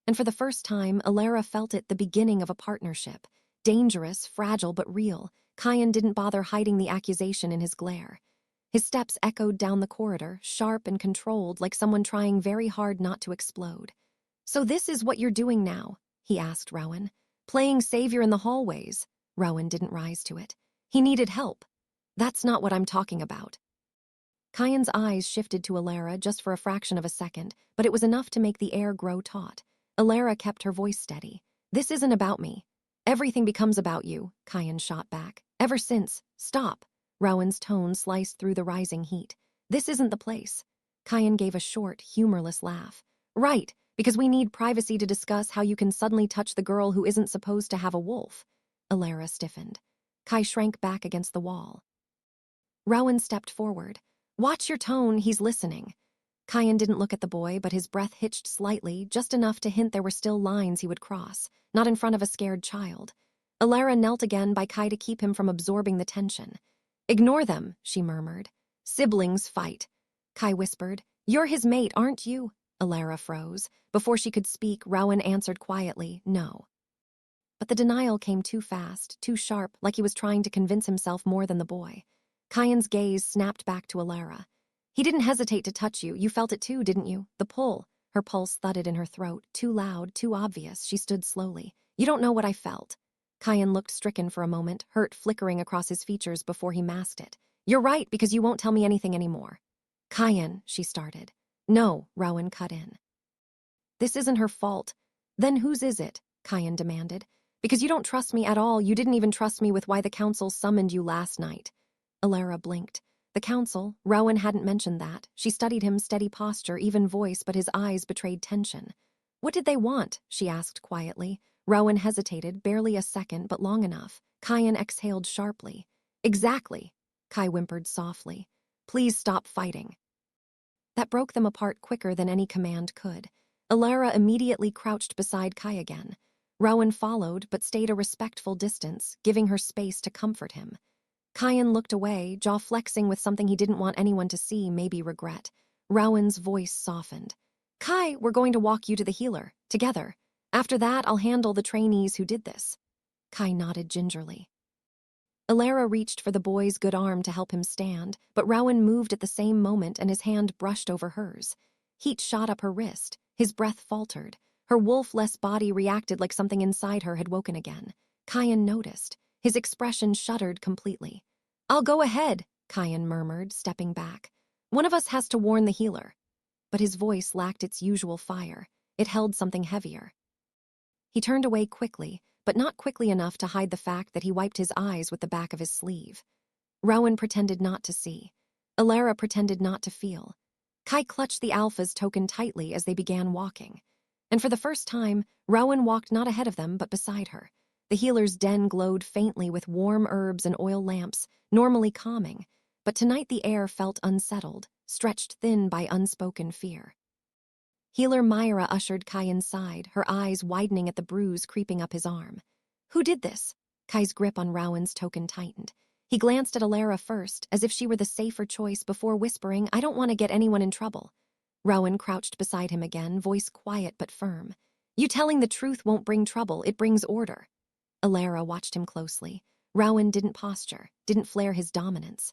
And for the first time, Alara felt it, the beginning of a partnership. Dangerous, fragile, but real. Kyan didn't bother hiding the accusation in his glare. His steps echoed down the corridor, sharp and controlled, like someone trying very hard not to explode. "So this is what you're doing now?" he asked Rowan. "Playing savior in the hallways?" Rowan didn't rise to it. "He needed help." "That's not what I'm talking about." Kyan's eyes shifted to Alara just for a fraction of a second, but it was enough to make the air grow taut. Alara kept her voice steady. "This isn't about me." "Everything becomes about you," Kyan shot back. "Ever since." "Stop." Rowan's tone sliced through the rising heat. "This isn't the place." Kyan gave a short, humorless laugh. "Right, because we need privacy to discuss how you can suddenly touch the girl who isn't supposed to have a wolf." Alara stiffened. Kai shrank back against the wall. Rowan stepped forward. "Watch your tone, he's listening." Kyan didn't look at the boy, but his breath hitched slightly, just enough to hint there were still lines he would cross, not in front of a scared child. Alara knelt again by Kai to keep him from absorbing the tension. "Ignore them," she murmured. "Siblings fight." Kai whispered. "You're his mate, aren't you?" Alara froze. Before she could speak, Rowan answered quietly, "No." But the denial came too fast, too sharp, like he was trying to convince himself more than the boy. Kyan's gaze snapped back to Alara. "He didn't hesitate to touch you. You felt it too, didn't you? The pull." Her pulse thudded in her throat, too loud, too obvious. She stood slowly. "You don't know what I felt." Kyan looked stricken for a moment, hurt flickering across his features before he masked it. "You're right, because you won't tell me anything anymore." "Kyan," she started. "No," Rowan cut in. "This isn't her fault." "Then whose is it?" Kyan demanded. "Because you don't trust me at all. You didn't even trust me with why the council summoned you last night." Alara blinked. The council, Rowan hadn't mentioned that. She studied him, steady posture, even voice, but his eyes betrayed tension. "What did they want?" she asked quietly. Rowan hesitated, barely a second, but long enough. Kyan exhaled sharply. "Exactly," Kai whimpered softly. "Please stop fighting." That broke them apart quicker than any command could. Alara immediately crouched beside Kai again. Rowan followed, but stayed a respectful distance, giving her space to comfort him. Kyan looked away, jaw flexing with something he didn't want anyone to see, maybe regret. Rowan's voice softened. "Kai, we're going to walk you to the healer, together. After that, I'll handle the trainees who did this." Kai nodded gingerly. Alara reached for the boy's good arm to help him stand, but Rowan moved at the same moment and his hand brushed over hers. Heat shot up her wrist. His breath faltered. Her wolf-less body reacted like something inside her had woken again. Kyan noticed. His expression shuddered completely. "I'll go ahead," Kyan murmured, stepping back. "One of us has to warn the healer." But his voice lacked its usual fire. It held something heavier. He turned away quickly, but not quickly enough to hide the fact that he wiped his eyes with the back of his sleeve. Rowan pretended not to see. Alara pretended not to feel. Kai clutched the Alpha's token tightly as they began walking. And for the first time, Rowan walked not ahead of them, but beside her. The healer's den glowed faintly with warm herbs and oil lamps, normally calming, but tonight the air felt unsettled, stretched thin by unspoken fear. Healer Myra ushered Kai inside, her eyes widening at the bruise creeping up his arm. "Who did this?" Kai's grip on Rowan's token tightened. He glanced at Alara first, as if she were the safer choice, before whispering, "I don't want to get anyone in trouble." Rowan crouched beside him again, voice quiet but firm. "You telling the truth won't bring trouble, it brings order." Alara watched him closely. Rowan didn't posture, didn't flare his dominance.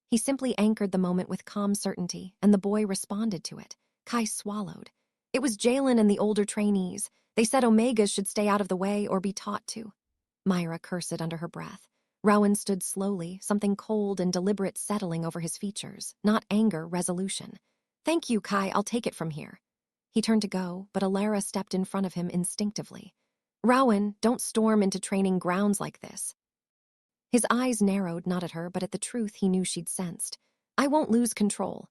He simply anchored the moment with calm certainty, and the boy responded to it. Kai swallowed. It was Jalen and the older trainees. They said Omegas should stay out of the way or be taught to. Myra cursed under her breath. Rowan stood slowly, something cold and deliberate settling over his features, not anger, resolution. "Thank you, Kai, I'll take it from here." He turned to go, but Alara stepped in front of him instinctively. "Rowan, don't storm into training grounds like this." His eyes narrowed, not at her, but at the truth he knew she'd sensed. "I won't lose control."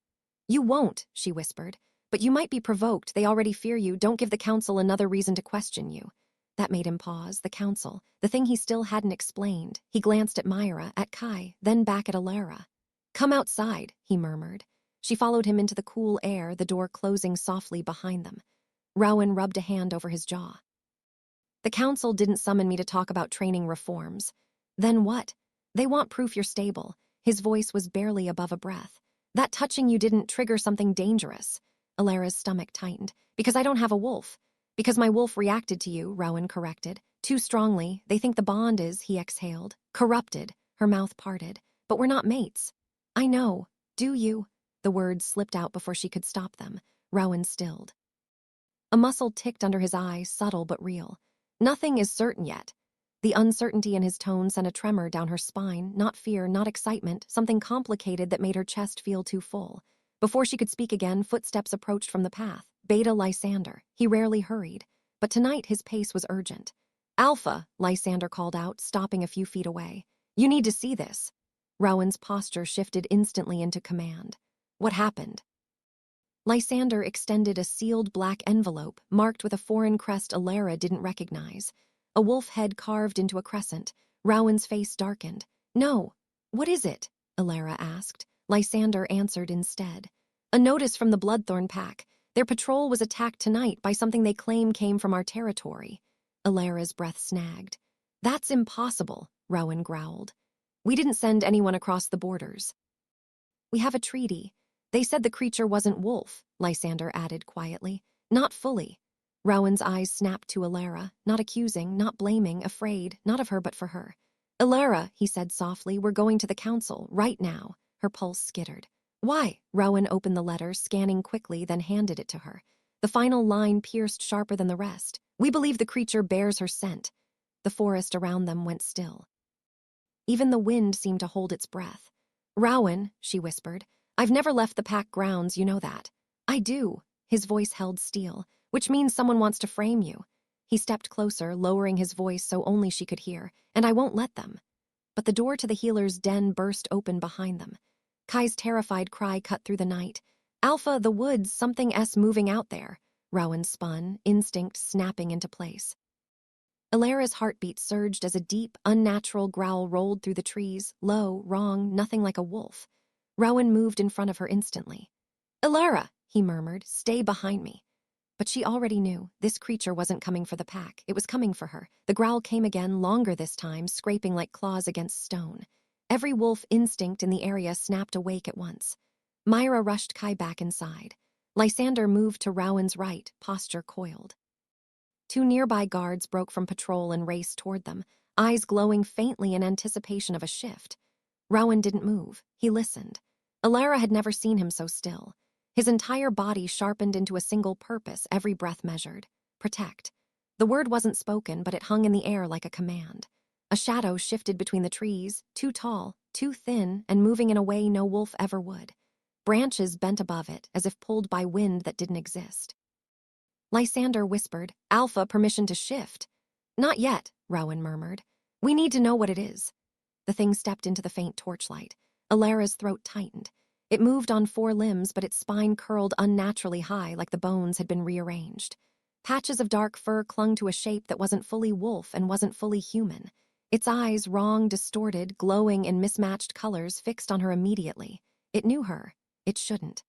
"You won't," she whispered. "But you might be provoked. They already fear you. Don't give the council another reason to question you." That made him pause. The council, the thing he still hadn't explained. He glanced at Myra, at Kai, then back at Alara. "Come outside," he murmured. She followed him into the cool air, the door closing softly behind them. Rowan rubbed a hand over his jaw. "The council didn't summon me to talk about training reforms." "Then what?" "They want proof you're stable." His voice was barely above a breath. "That touching you didn't trigger something dangerous." Alara's stomach tightened. "Because I don't have a wolf." "Because my wolf reacted to you," Rowan corrected. "Too strongly. They think the bond is," he exhaled. "Corrupted." Her mouth parted. "But we're not mates." "I know. Do you?" The words slipped out before she could stop them. Rowan stilled. A muscle ticked under his eye, subtle but real. "Nothing is certain yet." The uncertainty in his tone sent a tremor down her spine, not fear, not excitement, something complicated that made her chest feel too full. Before she could speak again, footsteps approached from the path. Beta Lysander. He rarely hurried, but tonight his pace was urgent. "Alpha," Lysander called out, stopping a few feet away. "You need to see this." Rowan's posture shifted instantly into command. "What happened?" Lysander extended a sealed black envelope, marked with a foreign crest Alara didn't recognize. A wolf head carved into a crescent. Rowan's face darkened. "No." "What is it?" Alara asked. Lysander answered instead. "A notice from the Bloodthorn Pack. Their patrol was attacked tonight by something they claim came from our territory." Alara's breath snagged. "That's impossible," Rowan growled. "We didn't send anyone across the borders." "We have a treaty. They said the creature wasn't wolf," Lysander added quietly. "Not fully." Rowan's eyes snapped to Alara, not accusing, not blaming, afraid, not of her but for her. "Alara," he said softly, "we're going to the council, right now." Her pulse skittered. "Why?" Rowan opened the letter, scanning quickly, then handed it to her. The final line pierced sharper than the rest. "We believe the creature bears her scent." The forest around them went still. Even the wind seemed to hold its breath. "Rowan," she whispered, "I've never left the pack grounds, you know that." "I do." His voice held steel. "Which means someone wants to frame you." He stepped closer, lowering his voice so only she could hear. "And I won't let them." But the door to the healer's den burst open behind them. Kai's terrified cry cut through the night. "Alpha, the woods, something moving out there." Rowan spun, instinct snapping into place. Alara's heartbeat surged as a deep, unnatural growl rolled through the trees, low, wrong, nothing like a wolf. Rowan moved in front of her instantly. "Alara," he murmured, "stay behind me." But she already knew. This creature wasn't coming for the pack. It was coming for her. The growl came again, longer this time, scraping like claws against stone. Every wolf instinct in the area snapped awake at once. Myra rushed Kai back inside. Lysander moved to Rowan's right, posture coiled. Two nearby guards broke from patrol and raced toward them, eyes glowing faintly in anticipation of a shift. Rowan didn't move. He listened. Alara had never seen him so still. His entire body sharpened into a single purpose, every breath measured. protect. The word wasn't spoken, but it hung in the air like a command. A shadow shifted between the trees, too tall, too thin, and moving in a way no wolf ever would. Branches bent above it, as if pulled by wind that didn't exist. Lysander whispered, "Alpha, permission to shift." "Not yet," Rowan murmured. "We need to know what it is." The thing stepped into the faint torchlight. Alara's throat tightened. It moved on 4 limbs, but its spine curled unnaturally high, like the bones had been rearranged. Patches of dark fur clung to a shape that wasn't fully wolf and wasn't fully human. Its eyes, wrong, distorted, glowing in mismatched colors, fixed on her immediately. It knew her. It shouldn't.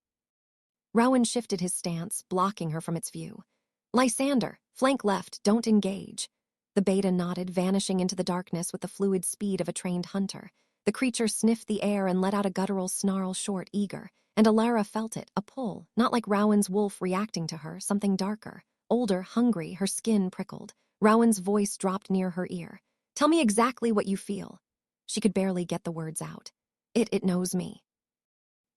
Rowan shifted his stance, blocking her from its view. "Lysander, flank left, don't engage." The beta nodded, vanishing into the darkness with the fluid speed of a trained hunter. The creature sniffed the air and let out a guttural snarl, short, eager. And Alara felt it, a pull, not like Rowan's wolf reacting to her, something darker. Older, hungry, her skin prickled. Rowan's voice dropped near her ear. "Tell me exactly what you feel." She could barely get the words out. It knows me."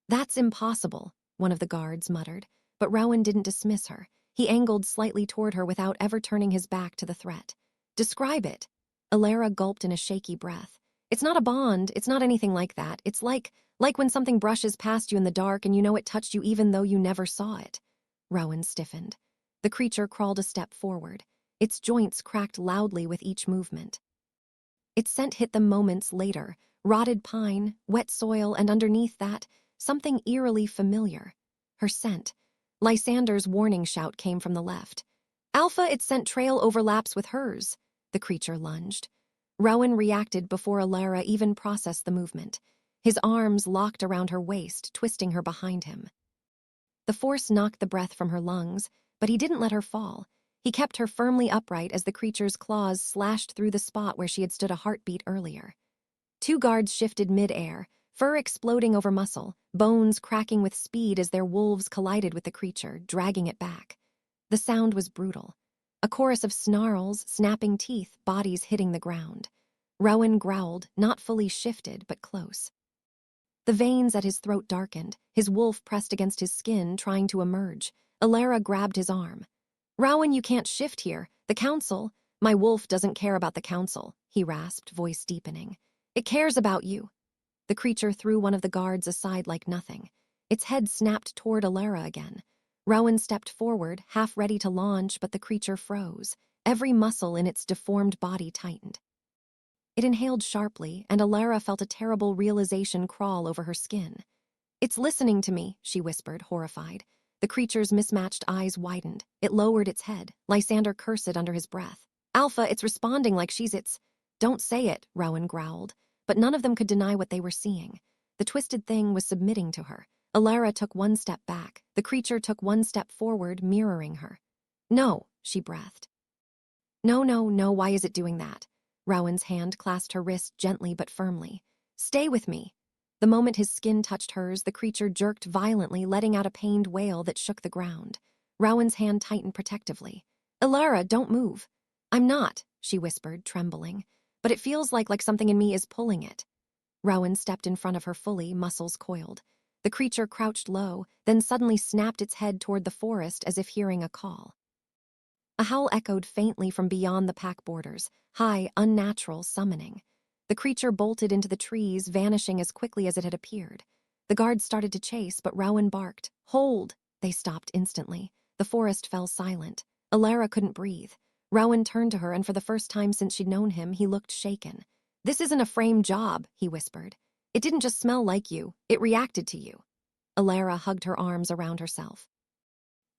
"That's impossible," one of the guards muttered. But Rowan didn't dismiss her. He angled slightly toward her without ever turning his back to the threat. "Describe it." Alara gulped in a shaky breath. "It's not a bond, it's not anything like that. It's like when something brushes past you in the dark and you know it touched you even though you never saw it." Rowan stiffened. The creature crawled a step forward. Its joints cracked loudly with each movement. Its scent hit them moments later, rotted pine, wet soil, and underneath that, something eerily familiar. Her scent. Lysander's warning shout came from the left. "Alpha, its scent trail overlaps with hers." The creature lunged. Rowan reacted before Alara even processed the movement. His arms locked around her waist, twisting her behind him. The force knocked the breath from her lungs, but he didn't let her fall. He kept her firmly upright as the creature's claws slashed through the spot where she had stood a heartbeat earlier. 2 guards shifted mid-air, fur exploding over muscle, bones cracking with speed as their wolves collided with the creature, dragging it back. The sound was brutal. A chorus of snarls, snapping teeth, bodies hitting the ground. Rowan growled, not fully shifted, but close. The veins at his throat darkened, his wolf pressed against his skin, trying to emerge. Alara grabbed his arm. "Rowan, you can't shift here. The council—" "My wolf doesn't care about the council," he rasped, voice deepening. "It cares about you." The creature threw one of the guards aside like nothing. Its head snapped toward Alara again. Rowan stepped forward, half ready to launch, but the creature froze. Every muscle in its deformed body tightened. It inhaled sharply, and Alara felt a terrible realization crawl over her skin. "It's listening to me," she whispered, horrified. The creature's mismatched eyes widened. It lowered its head. Lysander cursed under his breath. "Alpha, it's responding like she's its—" "Don't say it," Rowan growled. But none of them could deny what they were seeing. The twisted thing was submitting to her. Alara took 1 step back. The creature took 1 step forward, mirroring her. "No," she breathed. No, why is it doing that?" Rowan's hand clasped her wrist gently but firmly. "Stay with me." The moment his skin touched hers, the creature jerked violently, letting out a pained wail that shook the ground. Rowan's hand tightened protectively. "Alara, don't move." "I'm not," she whispered, trembling. "But it feels like something in me is pulling it." Rowan stepped in front of her fully, muscles coiled. The creature crouched low, then suddenly snapped its head toward the forest as if hearing a call. A howl echoed faintly from beyond the pack borders, high, unnatural, summoning. The creature bolted into the trees, vanishing as quickly as it had appeared. The guards started to chase, but Rowan barked. "Hold!" They stopped instantly. The forest fell silent. Alara couldn't breathe. Rowan turned to her, and for the first time since she'd known him, he looked shaken. "This isn't a frame job," he whispered. "It didn't just smell like you. It reacted to you." Alara hugged her arms around herself.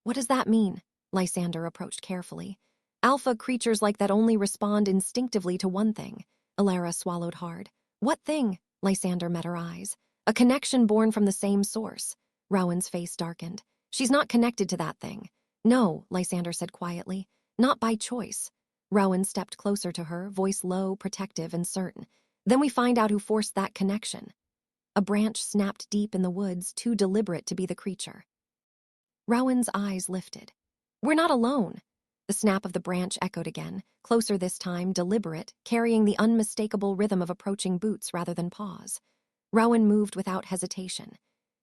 "What does that mean?" Lysander approached carefully. "Alpha creatures like that only respond instinctively to one thing." Alara swallowed hard. "What thing?" Lysander met her eyes. "A connection born from the same source." Rowan's face darkened. "She's not connected to that thing." "No," Lysander said quietly. "Not by choice." Rowan stepped closer to her, voice low, protective, and certain. "Then we find out who forced that connection." A branch snapped deep in the woods, too deliberate to be the creature. Rowan's eyes lifted. "We're not alone." The snap of the branch echoed again, closer this time, deliberate, carrying the unmistakable rhythm of approaching boots rather than paws. Rowan moved without hesitation.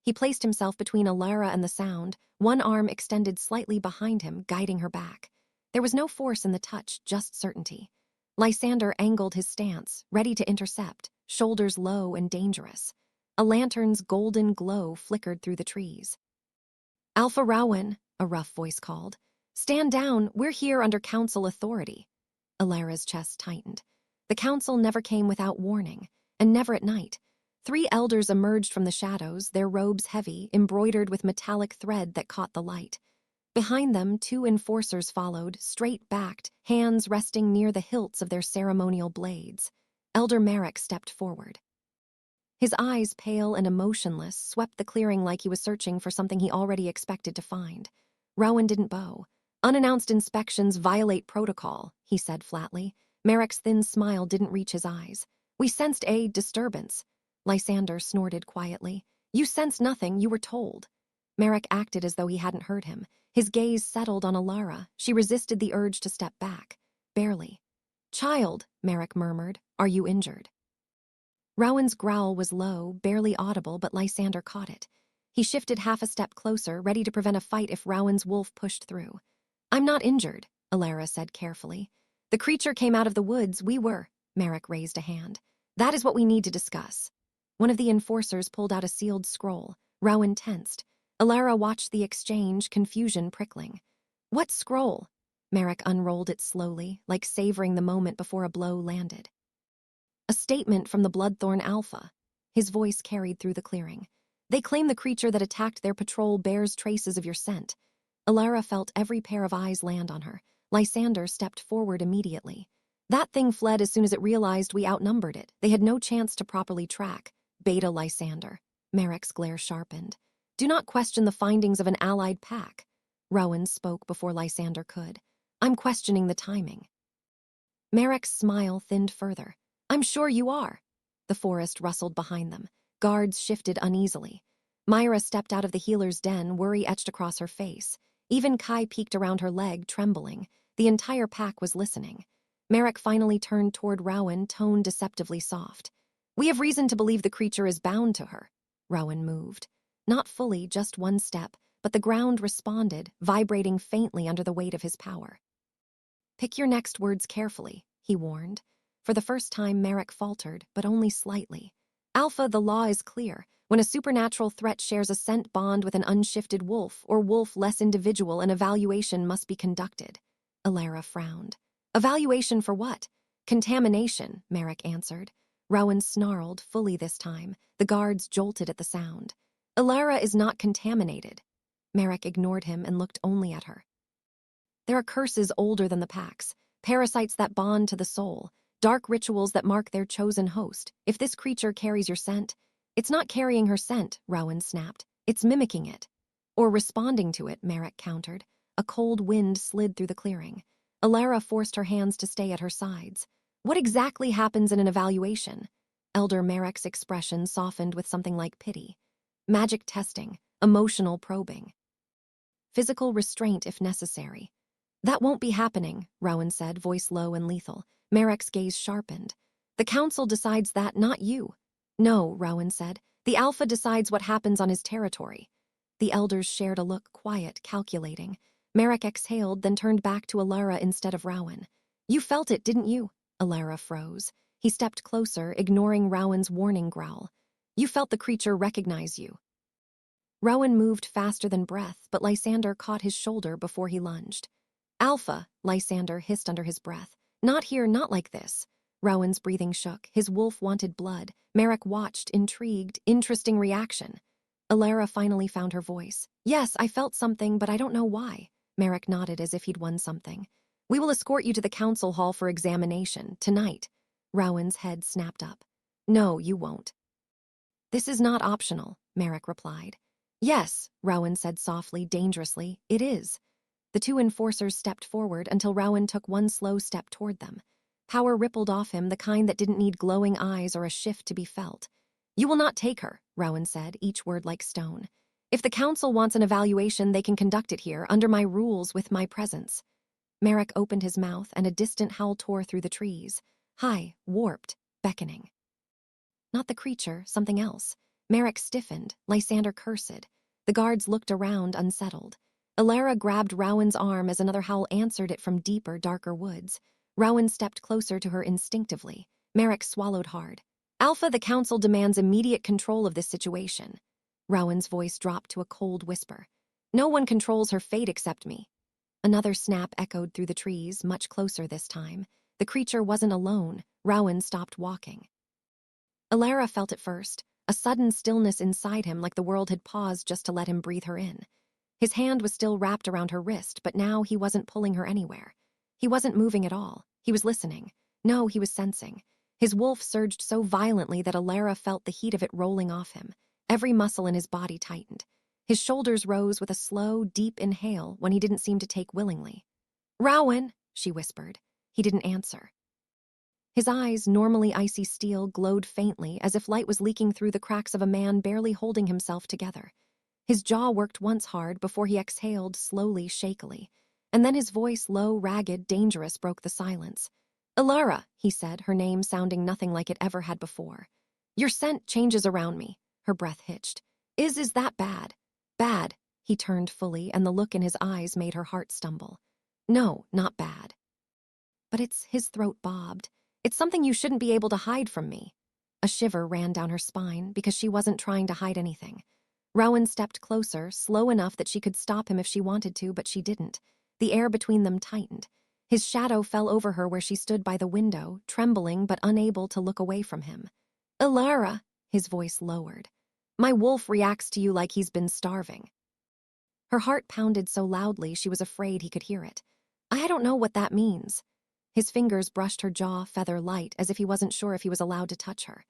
He placed himself between Alara and the sound, one arm extended slightly behind him, guiding her back. There was no force in the touch, just certainty. Lysander angled his stance, ready to intercept, shoulders low and dangerous. A lantern's golden glow flickered through the trees. "Alpha Rowan," a rough voice called. "Stand down, we're here under council authority." Alara's chest tightened. The council never came without warning, and never at night. 3 elders emerged from the shadows, their robes heavy, embroidered with metallic thread that caught the light. Behind them, 2 enforcers followed, straight-backed, hands resting near the hilts of their ceremonial blades. Elder Merrick stepped forward. His eyes, pale and emotionless, swept the clearing like he was searching for something he already expected to find. Rowan didn't bow. "Unannounced inspections violate protocol," he said flatly. Merrick's thin smile didn't reach his eyes. "We sensed a disturbance." Lysander snorted quietly. "You sensed nothing, you were told." Merrick acted as though he hadn't heard him. His gaze settled on Alara. She resisted the urge to step back. Barely. "Child," Merrick murmured, "are you injured?" Rowan's growl was low, barely audible, but Lysander caught it. He shifted half a step closer, ready to prevent a fight if Rowan's wolf pushed through. "I'm not injured," Alara said carefully. "The creature came out of the woods, we were." Merrick raised a hand. "That is what we need to discuss." One of the enforcers pulled out a sealed scroll. Rowan tensed. Alara watched the exchange, confusion prickling. "What scroll?" Merrick unrolled it slowly, like savoring the moment before a blow landed. "A statement from the Bloodthorn Alpha." His voice carried through the clearing. "They claim the creature that attacked their patrol bears traces of your scent." Alara felt every pair of eyes land on her. Lysander stepped forward immediately. "That thing fled as soon as it realized we outnumbered it. They had no chance to properly track." "Beta Lysander." Merrick's glare sharpened. "Do not question the findings of an allied pack." Rowan spoke before Lysander could. "I'm questioning the timing." Merrick's smile thinned further. "I'm sure you are." The forest rustled behind them. Guards shifted uneasily. Myra stepped out of the healer's den, worry etched across her face. Even Kai peeked around her leg, trembling. The entire pack was listening. Merrick finally turned toward Rowan, tone deceptively soft. "We have reason to believe the creature is bound to her." Rowan moved. Not fully, just one step, but the ground responded, vibrating faintly under the weight of his power. "Pick your next words carefully," he warned. For the first time, Merrick faltered, but only slightly. "Alpha, the law is clear. When a supernatural threat shares a scent bond with an unshifted wolf, or wolf less individual, an evaluation must be conducted." Alara frowned. "Evaluation for what?" "Contamination," Merrick answered. Rowan snarled, fully this time. The guards jolted at the sound. "Alara is not contaminated." Merrick ignored him and looked only at her. "There are curses older than the packs, parasites that bond to the soul, dark rituals that mark their chosen host. If this creature carries your scent—" "It's not carrying her scent," Rowan snapped. "It's mimicking it." "Or responding to it," Merrick countered. A cold wind slid through the clearing. Alara forced her hands to stay at her sides. "What exactly happens in an evaluation?" Elder Merrick's expression softened with something like pity. "Magic testing, emotional probing. Physical restraint if necessary." "That won't be happening," Rowan said, voice low and lethal. Merrick's gaze sharpened. "The council decides that, not you." "No," Rowan said. "The Alpha decides what happens on his territory." The elders shared a look, quiet, calculating. Merrick exhaled, then turned back to Alara instead of Rowan. "You felt it, didn't you?" Alara froze. He stepped closer, ignoring Rowan's warning growl. "You felt the creature recognize you." Rowan moved faster than breath, but Lysander caught his shoulder before he lunged. "Alpha," Lysander hissed under his breath. "Not here, not like this." Rowan's breathing shook. His wolf wanted blood. Merrick watched, intrigued. Interesting reaction. Alara finally found her voice. "Yes, I felt something, but I don't know why." Merrick nodded as if he'd won something. "We will escort you to the council hall for examination, tonight." Rowan's head snapped up. "No, you won't." "This is not optional," Merrick replied. "Yes," Rowan said softly, dangerously, "it is." The 2 enforcers stepped forward until Rowan took one slow step toward them. Power rippled off him, the kind that didn't need glowing eyes or a shift to be felt. "You will not take her," Rowan said, each word like stone. "If the council wants an evaluation, they can conduct it here, under my rules, with my presence." Merrick opened his mouth, and a distant howl tore through the trees. High, warped, beckoning. Not the creature, something else. Merrick stiffened, Lysander cursed. The guards looked around, unsettled. Alara grabbed Rowan's arm as another howl answered it from deeper, darker woods. Rowan stepped closer to her instinctively. Merrick swallowed hard. Alpha, the council demands immediate control of this situation. Rowan's voice dropped to a cold whisper. No one controls her fate except me. Another snap echoed through the trees, much closer this time. The creature wasn't alone. Rowan stopped walking. Alara felt it first, a sudden stillness inside him like the world had paused just to let him breathe her in. His hand was still wrapped around her wrist, but now he wasn't pulling her anywhere. He wasn't moving at all. He was listening. No, he was sensing. His wolf surged so violently that Alara felt the heat of it rolling off him. Every muscle in his body tightened. His shoulders rose with a slow, deep inhale when he didn't seem to take willingly. "Rowan," she whispered. He didn't answer. His eyes, normally icy steel, glowed faintly as if light was leaking through the cracks of a man barely holding himself together. His jaw worked once hard before he exhaled slowly, shakily. And then his voice, low, ragged, dangerous, broke the silence. "Alara," he said, her name sounding nothing like it ever had before. "Your scent changes around me." Her breath hitched. Is that bad?" "Bad." He turned fully, and the look in his eyes made her heart stumble. "No, not bad." "But it's," his throat bobbed. "It's something you shouldn't be able to hide from me." A shiver ran down her spine because she wasn't trying to hide anything. Rowan stepped closer, slow enough that she could stop him if she wanted to, but she didn't. The air between them tightened. His shadow fell over her where she stood by the window, trembling but unable to look away from him. "Alara," his voice lowered. "My wolf reacts to you like he's been starving." Her heart pounded so loudly she was afraid he could hear it. "I don't know what that means." His fingers brushed her jaw, feather light, as if he wasn't sure if he was allowed to touch her.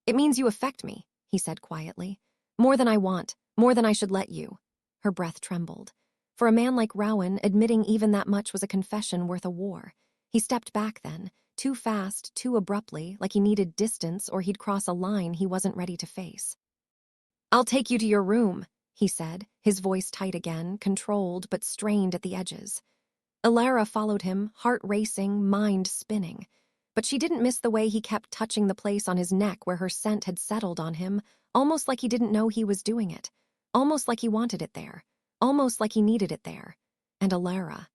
"It means you affect me," he said quietly. "More than I want, more than I should let you." Her breath trembled. For a man like Rowan, admitting even that much was a confession worth a war. He stepped back then, too fast, too abruptly, like he needed distance or he'd cross a line he wasn't ready to face. "I'll take you to your room," he said, his voice tight again, controlled but strained at the edges. Alara followed him, heart racing, mind spinning. But she didn't miss the way he kept touching the place on his neck where her scent had settled on him, almost like he didn't know he was doing it, almost like he wanted it there, almost like he needed it there. And Alara.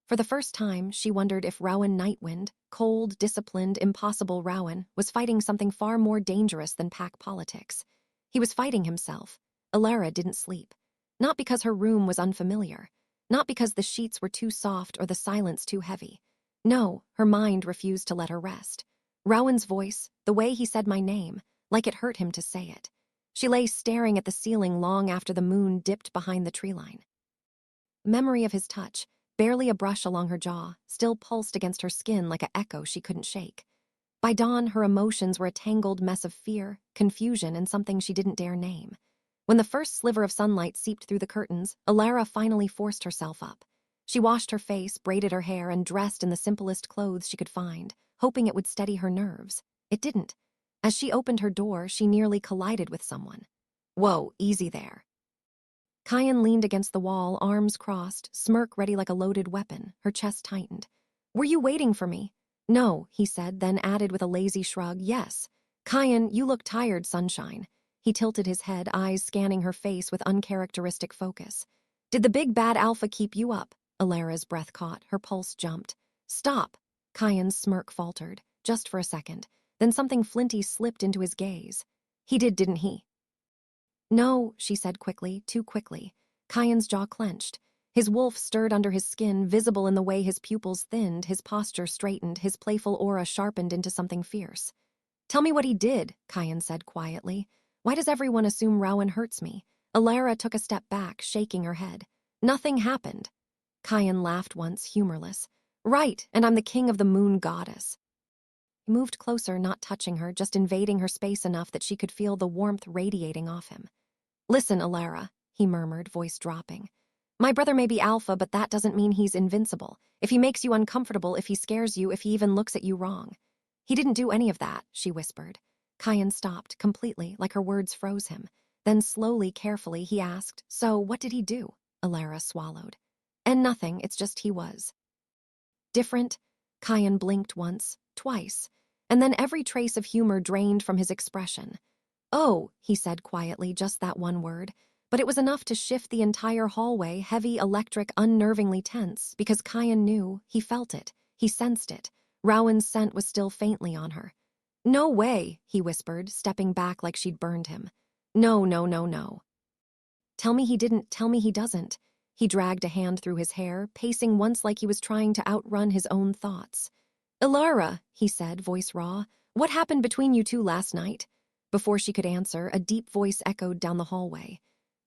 For the first time, she wondered if Rowan Nightwind, cold, disciplined, impossible Rowan, was fighting something far more dangerous than pack politics. He was fighting himself. Alara didn't sleep. Not because her room was unfamiliar. Not because the sheets were too soft or the silence too heavy. No, her mind refused to let her rest. Rowan's voice, the way he said my name, like it hurt him to say it. She lay staring at the ceiling long after the moon dipped behind the tree line. Memory of his touch, barely a brush along her jaw, still pulsed against her skin like an echo she couldn't shake. By dawn, her emotions were a tangled mess of fear, confusion, and something she didn't dare name. When the first sliver of sunlight seeped through the curtains, Alara finally forced herself up. She washed her face, braided her hair, and dressed in the simplest clothes she could find, hoping it would steady her nerves. It didn't. As she opened her door, she nearly collided with someone. "Whoa, easy there." Kyan leaned against the wall, arms crossed, smirk ready like a loaded weapon, her chest tightened. "Were you waiting for me?" "No," he said, then added with a lazy shrug, "Yes." "Kyan, you look tired, sunshine." He tilted his head, eyes scanning her face with uncharacteristic focus. "Did the big bad alpha keep you up?" Alara's breath caught, her pulse jumped. "Stop." Kyan's smirk faltered, just for a second. Then something flinty slipped into his gaze. "He did, didn't he?" "No," she said quickly, too quickly. Kyan's jaw clenched. His wolf stirred under his skin, visible in the way his pupils thinned, his posture straightened, his playful aura sharpened into something fierce. "Tell me what he did," Kyan said quietly. "Why does everyone assume Rowan hurts me?" Alara took a step back, shaking her head. "Nothing happened." Kyan laughed once, humorless. "Right, and I'm the king of the moon goddess." He moved closer, not touching her, just invading her space enough that she could feel the warmth radiating off him. "Listen, Alara," he murmured, voice dropping. "My brother may be alpha, but that doesn't mean he's invincible. If he makes you uncomfortable, if he scares you, if he even looks at you wrong." "He didn't do any of that," she whispered. Kyan stopped, completely, like her words froze him. Then slowly, carefully, he asked, "So, what did he do?" Alara swallowed. "And nothing, it's just he was." "Different?" Kyan blinked once, twice, and then every trace of humor drained from his expression. "Oh," he said quietly, just that one word. But it was enough to shift the entire hallway, heavy, electric, unnervingly tense, because Kyan knew, he felt it, he sensed it. Rowan's scent was still faintly on her. "No way," he whispered, stepping back like she'd burned him. "No, no, no, no. Tell me he didn't, tell me he doesn't." He dragged a hand through his hair, pacing once like he was trying to outrun his own thoughts. "Ilara," he said, voice raw, "what happened between you two last night?" Before she could answer, a deep voice echoed down the hallway.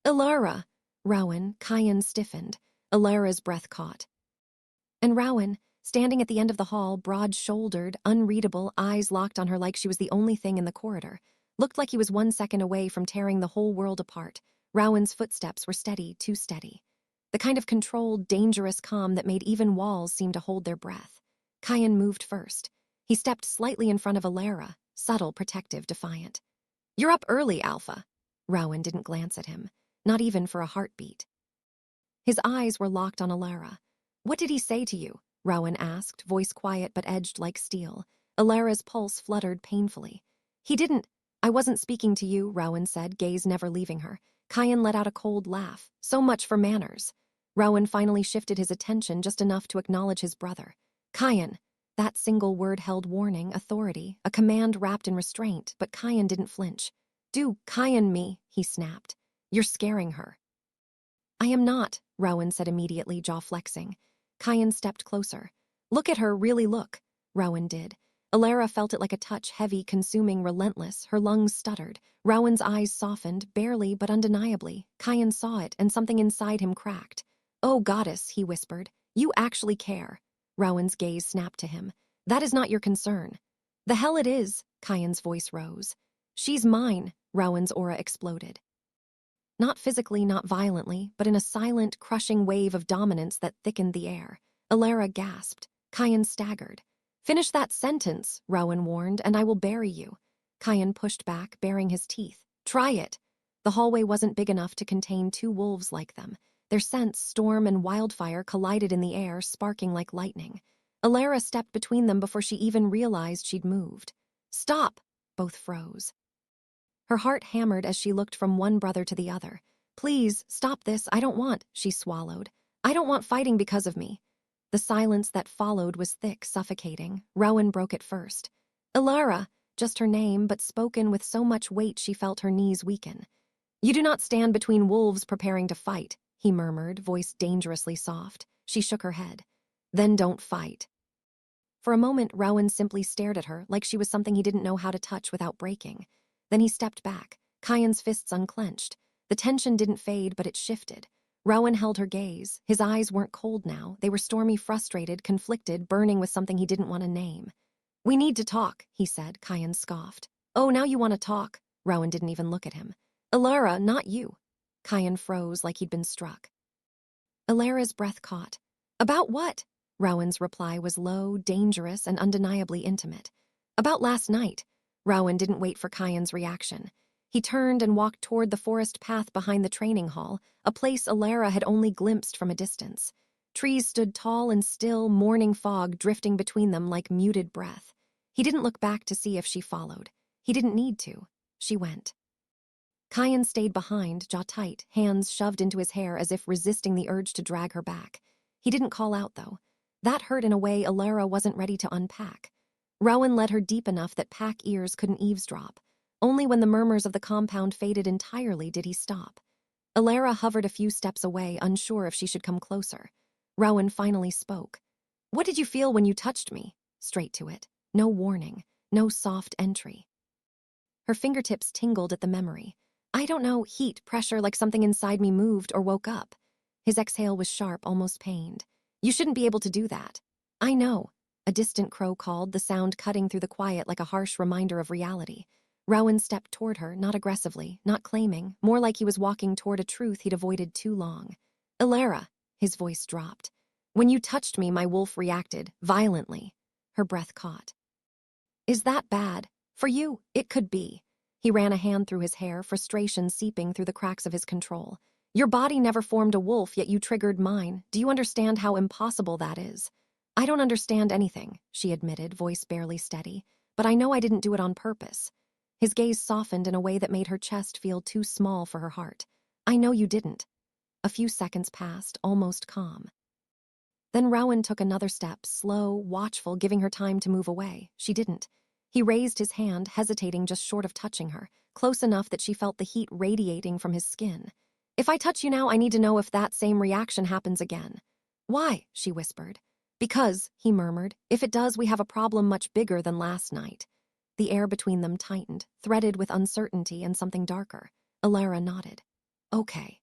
"Ilara." Rowan, Kyan stiffened. Ilara's breath caught. And Rowan, standing at the end of the hall, broad-shouldered, unreadable, eyes locked on her like she was the only thing in the corridor, looked like he was 1 second away from tearing the whole world apart. Rowan's footsteps were steady, too steady. The kind of controlled, dangerous calm that made even walls seem to hold their breath. Kyan moved first. He stepped slightly in front of Ilara, subtle, protective, defiant. "You're up early, Alpha." Rowan didn't glance at him, not even for a heartbeat. His eyes were locked on Ilara. "What did he say to you?" Rowan asked, voice quiet but edged like steel. Ilara's pulse fluttered painfully. "He didn't. I wasn't speaking to you," Rowan said, gaze never leaving her. Kyan let out a cold laugh. "So much for manners." Rowan finally shifted his attention just enough to acknowledge his brother. "Kyan." That single word held warning, authority, a command wrapped in restraint, but Kyan didn't flinch. "Do Kyan me," he snapped. "You're scaring her." "I am not," Rowan said immediately, jaw flexing. Kyan stepped closer. "Look at her, really look." Rowan did. Ilara felt it like a touch, heavy, consuming, relentless. Her lungs stuttered. Rowan's eyes softened, barely but undeniably. Kyan saw it, and something inside him cracked. "Oh, goddess," he whispered. "You actually care." Rowan's gaze snapped to him. "That is not your concern." "The hell it is," Kyan's voice rose. "She's mine," Rowan's aura exploded. Not physically, not violently, but in a silent, crushing wave of dominance that thickened the air. Ilara gasped. Kyan staggered. "Finish that sentence," Rowan warned, "and I will bury you." Kyan pushed back, baring his teeth. "Try it." The hallway wasn't big enough to contain two wolves like them. Their scents, storm and wildfire, collided in the air, sparking like lightning. Ilara stepped between them before she even realized she'd moved. "Stop!" Both froze. Her heart hammered as she looked from one brother to the other. "Please, stop this, I don't want," she swallowed. "I don't want fighting because of me." The silence that followed was thick, suffocating. Rowan broke it first. "Ilara," just her name, but spoken with so much weight she felt her knees weaken. "You do not stand between wolves preparing to fight," he murmured, voice dangerously soft. She shook her head. "Then don't fight." For a moment, Rowan simply stared at her, like she was something he didn't know how to touch without breaking. Then he stepped back, Kyan's fists unclenched. The tension didn't fade, but it shifted. Rowan held her gaze. His eyes weren't cold now. They were stormy, frustrated, conflicted, burning with something he didn't want to name. "We need to talk," he said. Kyan scoffed. "Oh, now you want to talk." Rowan didn't even look at him. "Ilara, not you." Kyan froze like he'd been struck. Ilara's breath caught. "About what?" Rowan's reply was low, dangerous, and undeniably intimate. "About last night." Rowan didn't wait for Kyan's reaction. He turned and walked toward the forest path behind the training hall, a place Ilara had only glimpsed from a distance. Trees stood tall and still, morning fog drifting between them like muted breath. He didn't look back to see if she followed. He didn't need to. She went. Kyan stayed behind, jaw tight, hands shoved into his hair as if resisting the urge to drag her back. He didn't call out, though. That hurt in a way Ilara wasn't ready to unpack. Rowan led her deep enough that pack ears couldn't eavesdrop. Only when the murmurs of the compound faded entirely did he stop. Ilara hovered a few steps away, unsure if she should come closer. Rowan finally spoke. "What did you feel when you touched me?" Straight to it. No warning. No soft entry. Her fingertips tingled at the memory. "I don't know, heat, pressure, like something inside me moved or woke up." His exhale was sharp, almost pained. "You shouldn't be able to do that." "I know." A distant crow called, the sound cutting through the quiet like a harsh reminder of reality. Rowan stepped toward her, not aggressively, not claiming, more like he was walking toward a truth he'd avoided too long. "Ilara," his voice dropped. "When you touched me, my wolf reacted, violently." Her breath caught. "Is that bad? For you, it could be." He ran a hand through his hair, frustration seeping through the cracks of his control. "Your body never formed a wolf, yet you triggered mine. Do you understand how impossible that is?" "I don't understand anything," she admitted, voice barely steady. "But I know I didn't do it on purpose." His gaze softened in a way that made her chest feel too small for her heart. I know you didn't. A few seconds passed, almost calm. Then Rowan took another step, slow, watchful, giving her time to move away. She didn't. He raised his hand, hesitating just short of touching her, close enough that she felt the heat radiating from his skin. If I touch you now, I need to know if that same reaction happens again. Why? She whispered. Because, he murmured, if it does, we have a problem much bigger than last night. The air between them tightened, threaded with uncertainty and something darker. Alara nodded. Okay.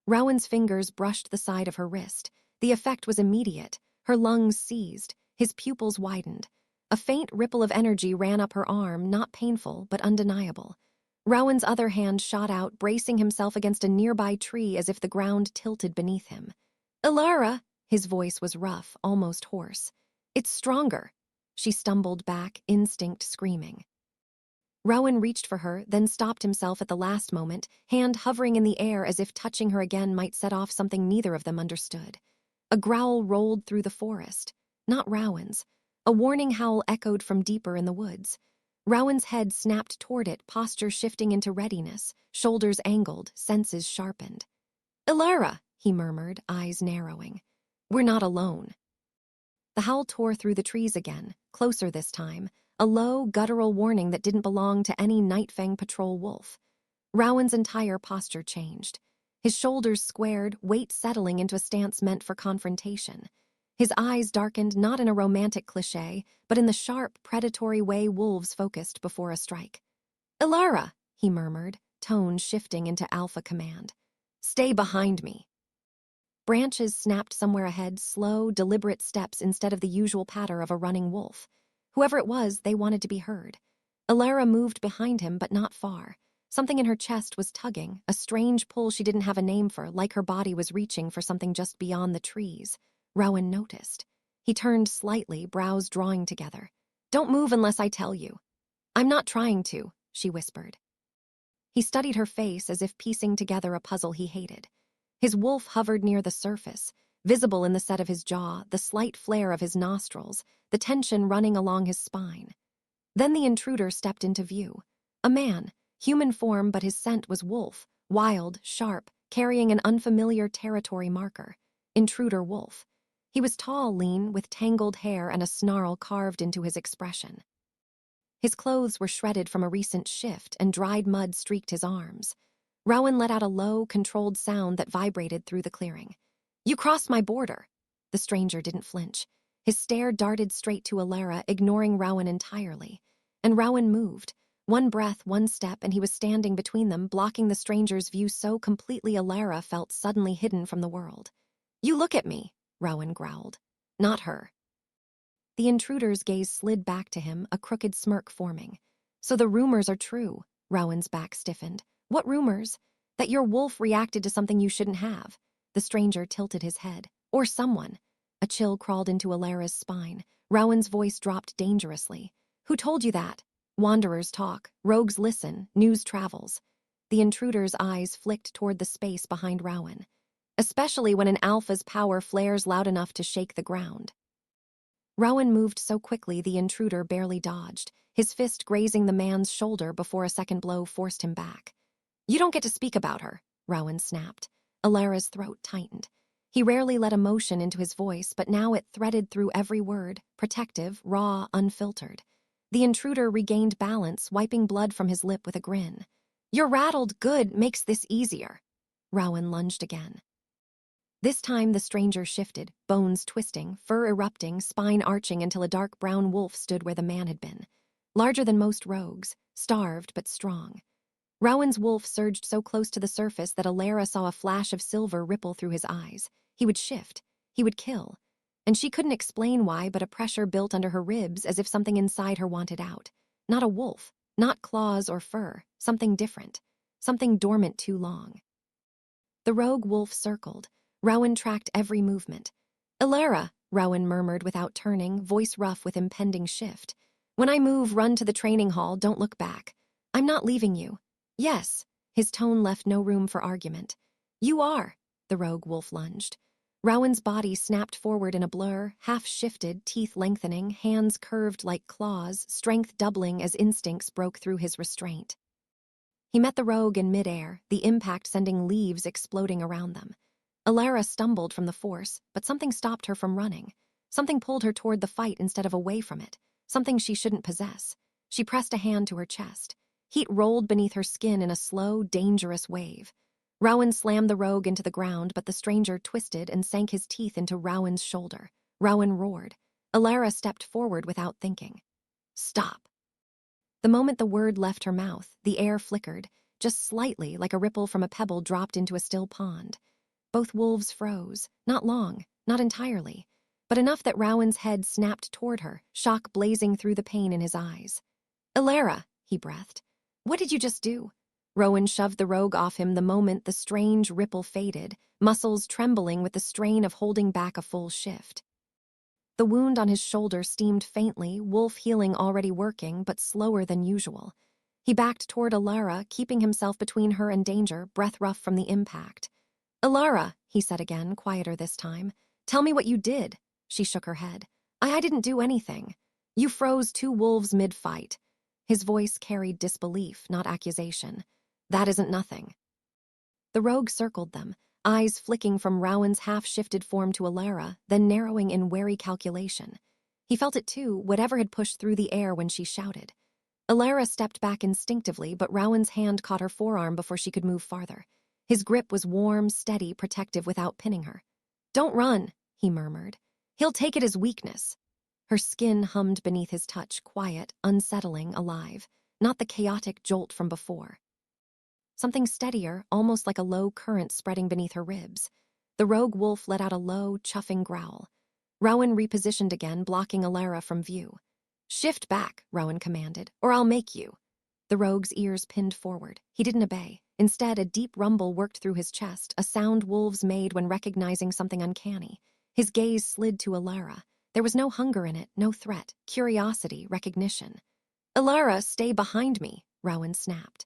Rowan's fingers brushed the side of her wrist. The effect was immediate. Her lungs seized. His pupils widened. A faint ripple of energy ran up her arm, not painful, but undeniable. Rowan's other hand shot out, bracing himself against a nearby tree as if the ground tilted beneath him. Alara! His voice was rough, almost hoarse. It's stronger. She stumbled back, instinct screaming. Rowan reached for her, then stopped himself at the last moment, hand hovering in the air as if touching her again might set off something neither of them understood. A growl rolled through the forest. Not Rowan's. A warning howl echoed from deeper in the woods. Rowan's head snapped toward it, posture shifting into readiness, shoulders angled, senses sharpened. Alara, he murmured, eyes narrowing. We're not alone. The howl tore through the trees again, closer this time, a low, guttural warning that didn't belong to any Nightfang patrol wolf. Rowan's entire posture changed. His shoulders squared, weight settling into a stance meant for confrontation. His eyes darkened not in a romantic cliché, but in the sharp, predatory way wolves focused before a strike. Alara, he murmured, tone shifting into alpha command. Stay behind me. Branches snapped somewhere ahead, slow, deliberate steps instead of the usual patter of a running wolf. Whoever it was, they wanted to be heard. Alara moved behind him, but not far. Something in her chest was tugging, a strange pull she didn't have a name for, like her body was reaching for something just beyond the trees. Rowan noticed. He turned slightly, brows drawing together. Don't move unless I tell you. I'm not trying to, she whispered. He studied her face as if piecing together a puzzle he hated. His wolf hovered near the surface, visible in the set of his jaw, the slight flare of his nostrils, the tension running along his spine. Then the intruder stepped into view. A man, human form, but his scent was wolf, wild, sharp, carrying an unfamiliar territory marker. Intruder wolf. He was tall, lean, with tangled hair and a snarl carved into his expression. His clothes were shredded from a recent shift, and dried mud streaked his arms. Rowan let out a low, controlled sound that vibrated through the clearing. You crossed my border. The stranger didn't flinch. His stare darted straight to Alara, ignoring Rowan entirely. And Rowan moved. One breath, one step, and he was standing between them, blocking the stranger's view so completely Alara felt suddenly hidden from the world. You look at me, Rowan growled. Not her. The intruder's gaze slid back to him, a crooked smirk forming. So the rumors are true. Rowan's back stiffened. What rumors? That your wolf reacted to something you shouldn't have. The stranger tilted his head. Or someone. A chill crawled into Alara's spine. Rowan's voice dropped dangerously. Who told you that? Wanderers talk. Rogues listen. News travels. The intruder's eyes flicked toward the space behind Rowan. Especially when an alpha's power flares loud enough to shake the ground. Rowan moved so quickly the intruder barely dodged, his fist grazing the man's shoulder before a second blow forced him back. You don't get to speak about her, Rowan snapped. Alara's throat tightened. He rarely let emotion into his voice, but now it threaded through every word, protective, raw, unfiltered. The intruder regained balance, wiping blood from his lip with a grin. You're rattled, good, makes this easier. Rowan lunged again. This time the stranger shifted, bones twisting, fur erupting, spine arching until a dark brown wolf stood where the man had been. Larger than most rogues, starved but strong. Rowan's wolf surged so close to the surface that Alara saw a flash of silver ripple through his eyes. He would shift. He would kill. And she couldn't explain why, but a pressure built under her ribs as if something inside her wanted out. Not a wolf, not claws or fur, something different. Something dormant too long. The rogue wolf circled. Rowan tracked every movement. Alara, Rowan murmured without turning, voice rough with impending shift. When I move, run to the training hall, don't look back. I'm not leaving you. Yes, his tone left no room for argument. You are, the rogue wolf lunged. Rowan's body snapped forward in a blur, half shifted, teeth lengthening, hands curved like claws, strength doubling as instincts broke through his restraint. He met the rogue in midair, the impact sending leaves exploding around them. Alara stumbled from the force, but something stopped her from running. Something pulled her toward the fight instead of away from it, something she shouldn't possess. She pressed a hand to her chest. Heat rolled beneath her skin in a slow, dangerous wave. Rowan slammed the rogue into the ground, but the stranger twisted and sank his teeth into Rowan's shoulder. Rowan roared. Alara stepped forward without thinking. Stop. The moment the word left her mouth, the air flickered, just slightly like a ripple from a pebble dropped into a still pond. Both wolves froze, not long, not entirely, but enough that Rowan's head snapped toward her, shock blazing through the pain in his eyes. Alara, he breathed. What did you just do? Rowan shoved the rogue off him the moment the strange ripple faded, muscles trembling with the strain of holding back a full shift. The wound on his shoulder steamed faintly, wolf healing already working, but slower than usual. He backed toward Alara, keeping himself between her and danger, breath rough from the impact. Alara, he said again, quieter this time. Tell me what you did. She shook her head. I didn't do anything. You froze two wolves mid-fight. His voice carried disbelief, not accusation. That isn't nothing. The rogue circled them, eyes flicking from Rowan's half-shifted form to Alara, then narrowing in wary calculation. He felt it too, whatever had pushed through the air when she shouted. Alara stepped back instinctively, but Rowan's hand caught her forearm before she could move farther. His grip was warm, steady, protective without pinning her. Don't run, he murmured. He'll take it as weakness. Her skin hummed beneath his touch, quiet, unsettling, alive, not the chaotic jolt from before. Something steadier, almost like a low current spreading beneath her ribs. The rogue wolf let out a low, chuffing growl. Rowan repositioned again, blocking Alara from view. Shift back, Rowan commanded, or I'll make you. The rogue's ears pinned forward. He didn't obey. Instead, a deep rumble worked through his chest, a sound wolves made when recognizing something uncanny. His gaze slid to Alara. There was no hunger in it, no threat, curiosity, recognition. Alara, stay behind me, Rowan snapped.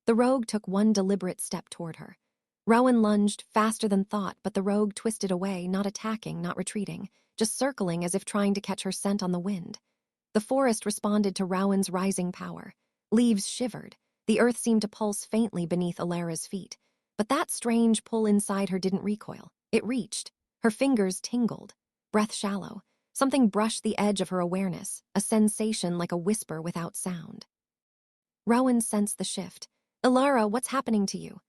The rogue took one deliberate step toward her. Rowan lunged, faster than thought, but the rogue twisted away, not attacking, not retreating, just circling as if trying to catch her scent on the wind. The forest responded to Rowan's rising power. Leaves shivered. The earth seemed to pulse faintly beneath Alara's feet. But that strange pull inside her didn't recoil. It reached. Her fingers tingled. Breath shallow. Something brushed the edge of her awareness, a sensation like a whisper without sound. Rowan sensed the shift. Alara, what's happening to you?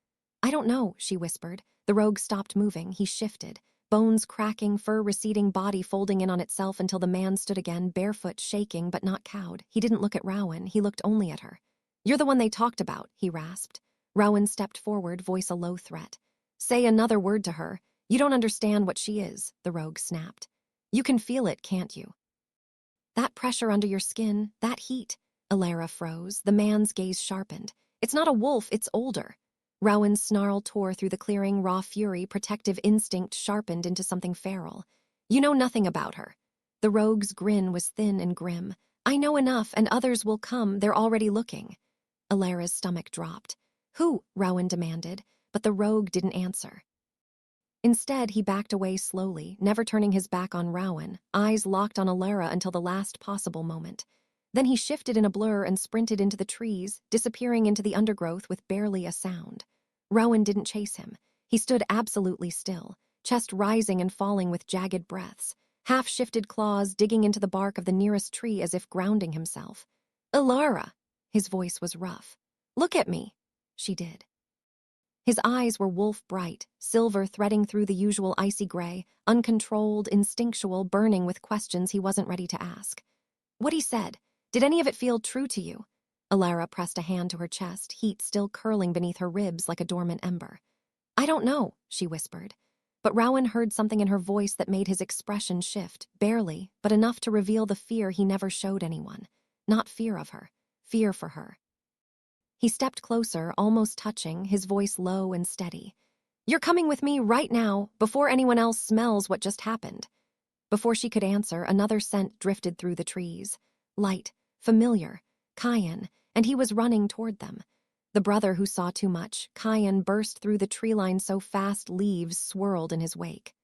I don't know, she whispered. The rogue stopped moving. He shifted. Bones cracking, fur receding, body folding in on itself until the man stood again, barefoot, shaking, but not cowed. He didn't look at Rowan. He looked only at her. You're the one they talked about, he rasped. Rowan stepped forward, voice a low threat. Say another word to her. You don't understand what she is, the rogue snapped. You can feel it, can't you? That pressure under your skin, that heat. Alara froze. The man's gaze sharpened. It's not a wolf, it's older. Rowan's snarl tore through the clearing, raw fury, protective instinct sharpened into something feral. You know nothing about her. The rogue's grin was thin and grim. I know enough, and others will come. They're already looking. Alara's stomach dropped. Who? Rowan demanded, but the rogue didn't answer. Instead, he backed away slowly, never turning his back on Rowan, eyes locked on Alara until the last possible moment. Then he shifted in a blur and sprinted into the trees, disappearing into the undergrowth with barely a sound. Rowan didn't chase him. He stood absolutely still, chest rising and falling with jagged breaths, half-shifted claws digging into the bark of the nearest tree as if grounding himself. Alara! His voice was rough. Look at me! She did. His eyes were wolf-bright, silver threading through the usual icy gray, uncontrolled, instinctual, burning with questions he wasn't ready to ask. What he said, did any of it feel true to you? Alara pressed a hand to her chest, heat still curling beneath her ribs like a dormant ember. I don't know, she whispered. But Rowan heard something in her voice that made his expression shift, barely, but enough to reveal the fear he never showed anyone. Not fear of her, fear for her. He stepped closer, almost touching, his voice low and steady. You're coming with me right now, before anyone else smells what just happened. Before she could answer, another scent drifted through the trees. Light, familiar, Cayenne, and he was running toward them. The brother who saw too much, Cayenne burst through the tree line so fast leaves swirled in his wake.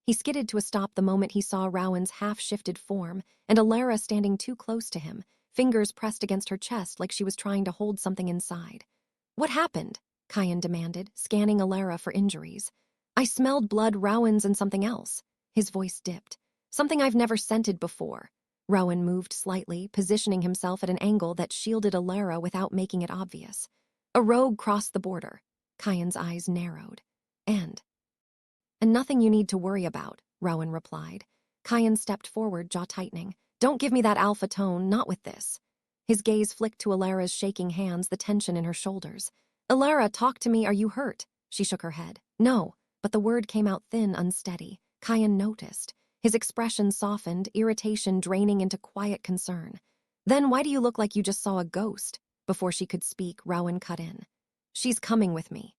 He skidded to a stop the moment he saw Rowan's half-shifted form and Alara standing too close to him, fingers pressed against her chest like she was trying to hold something inside. "What happened?" Kyan demanded, scanning Alara for injuries. "I smelled blood, Rowan's, and something else." His voice dipped. "Something I've never scented before." Rowan moved slightly, positioning himself at an angle that shielded Alara without making it obvious. "A rogue crossed the border." Kyan's eyes narrowed. And nothing you need to worry about," Rowan replied. Kyan stepped forward, jaw tightening. "Don't give me that alpha tone, not with this." His gaze flicked to Alara's shaking hands, the tension in her shoulders. "Alara, talk to me, are you hurt?" She shook her head. "No," but the word came out thin, unsteady. Kyan noticed. His expression softened, irritation draining into quiet concern. "Then why do you look like you just saw a ghost?" Before she could speak, Rowan cut in. "She's coming with me."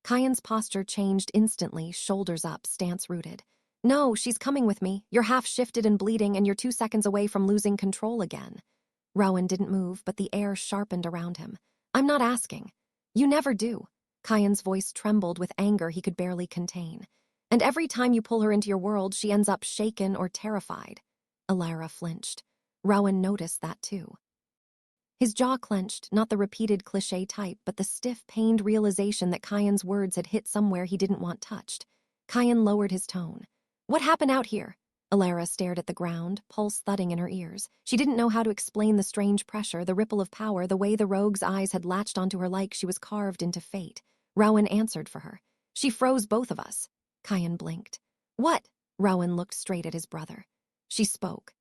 Kyan's posture changed instantly, shoulders up, stance rooted. "No, she's coming with me. You're half shifted and bleeding, and you're 2 seconds away from losing control again." Rowan didn't move, but the air sharpened around him. "I'm not asking." "You never do." Kyan's voice trembled with anger he could barely contain. "And every time you pull her into your world, she ends up shaken or terrified." Alara flinched. Rowan noticed that too. His jaw clenched, not the repeated cliché type, but the stiff, pained realization that Kyan's words had hit somewhere he didn't want touched. Kyan lowered his tone. "What happened out here?" Alara stared at the ground, pulse thudding in her ears. She didn't know how to explain the strange pressure, the ripple of power, the way the rogue's eyes had latched onto her like she was carved into fate. Rowan answered for her. "She froze both of us." Kyan blinked. "What?" Rowan looked straight at his brother. "She spoke.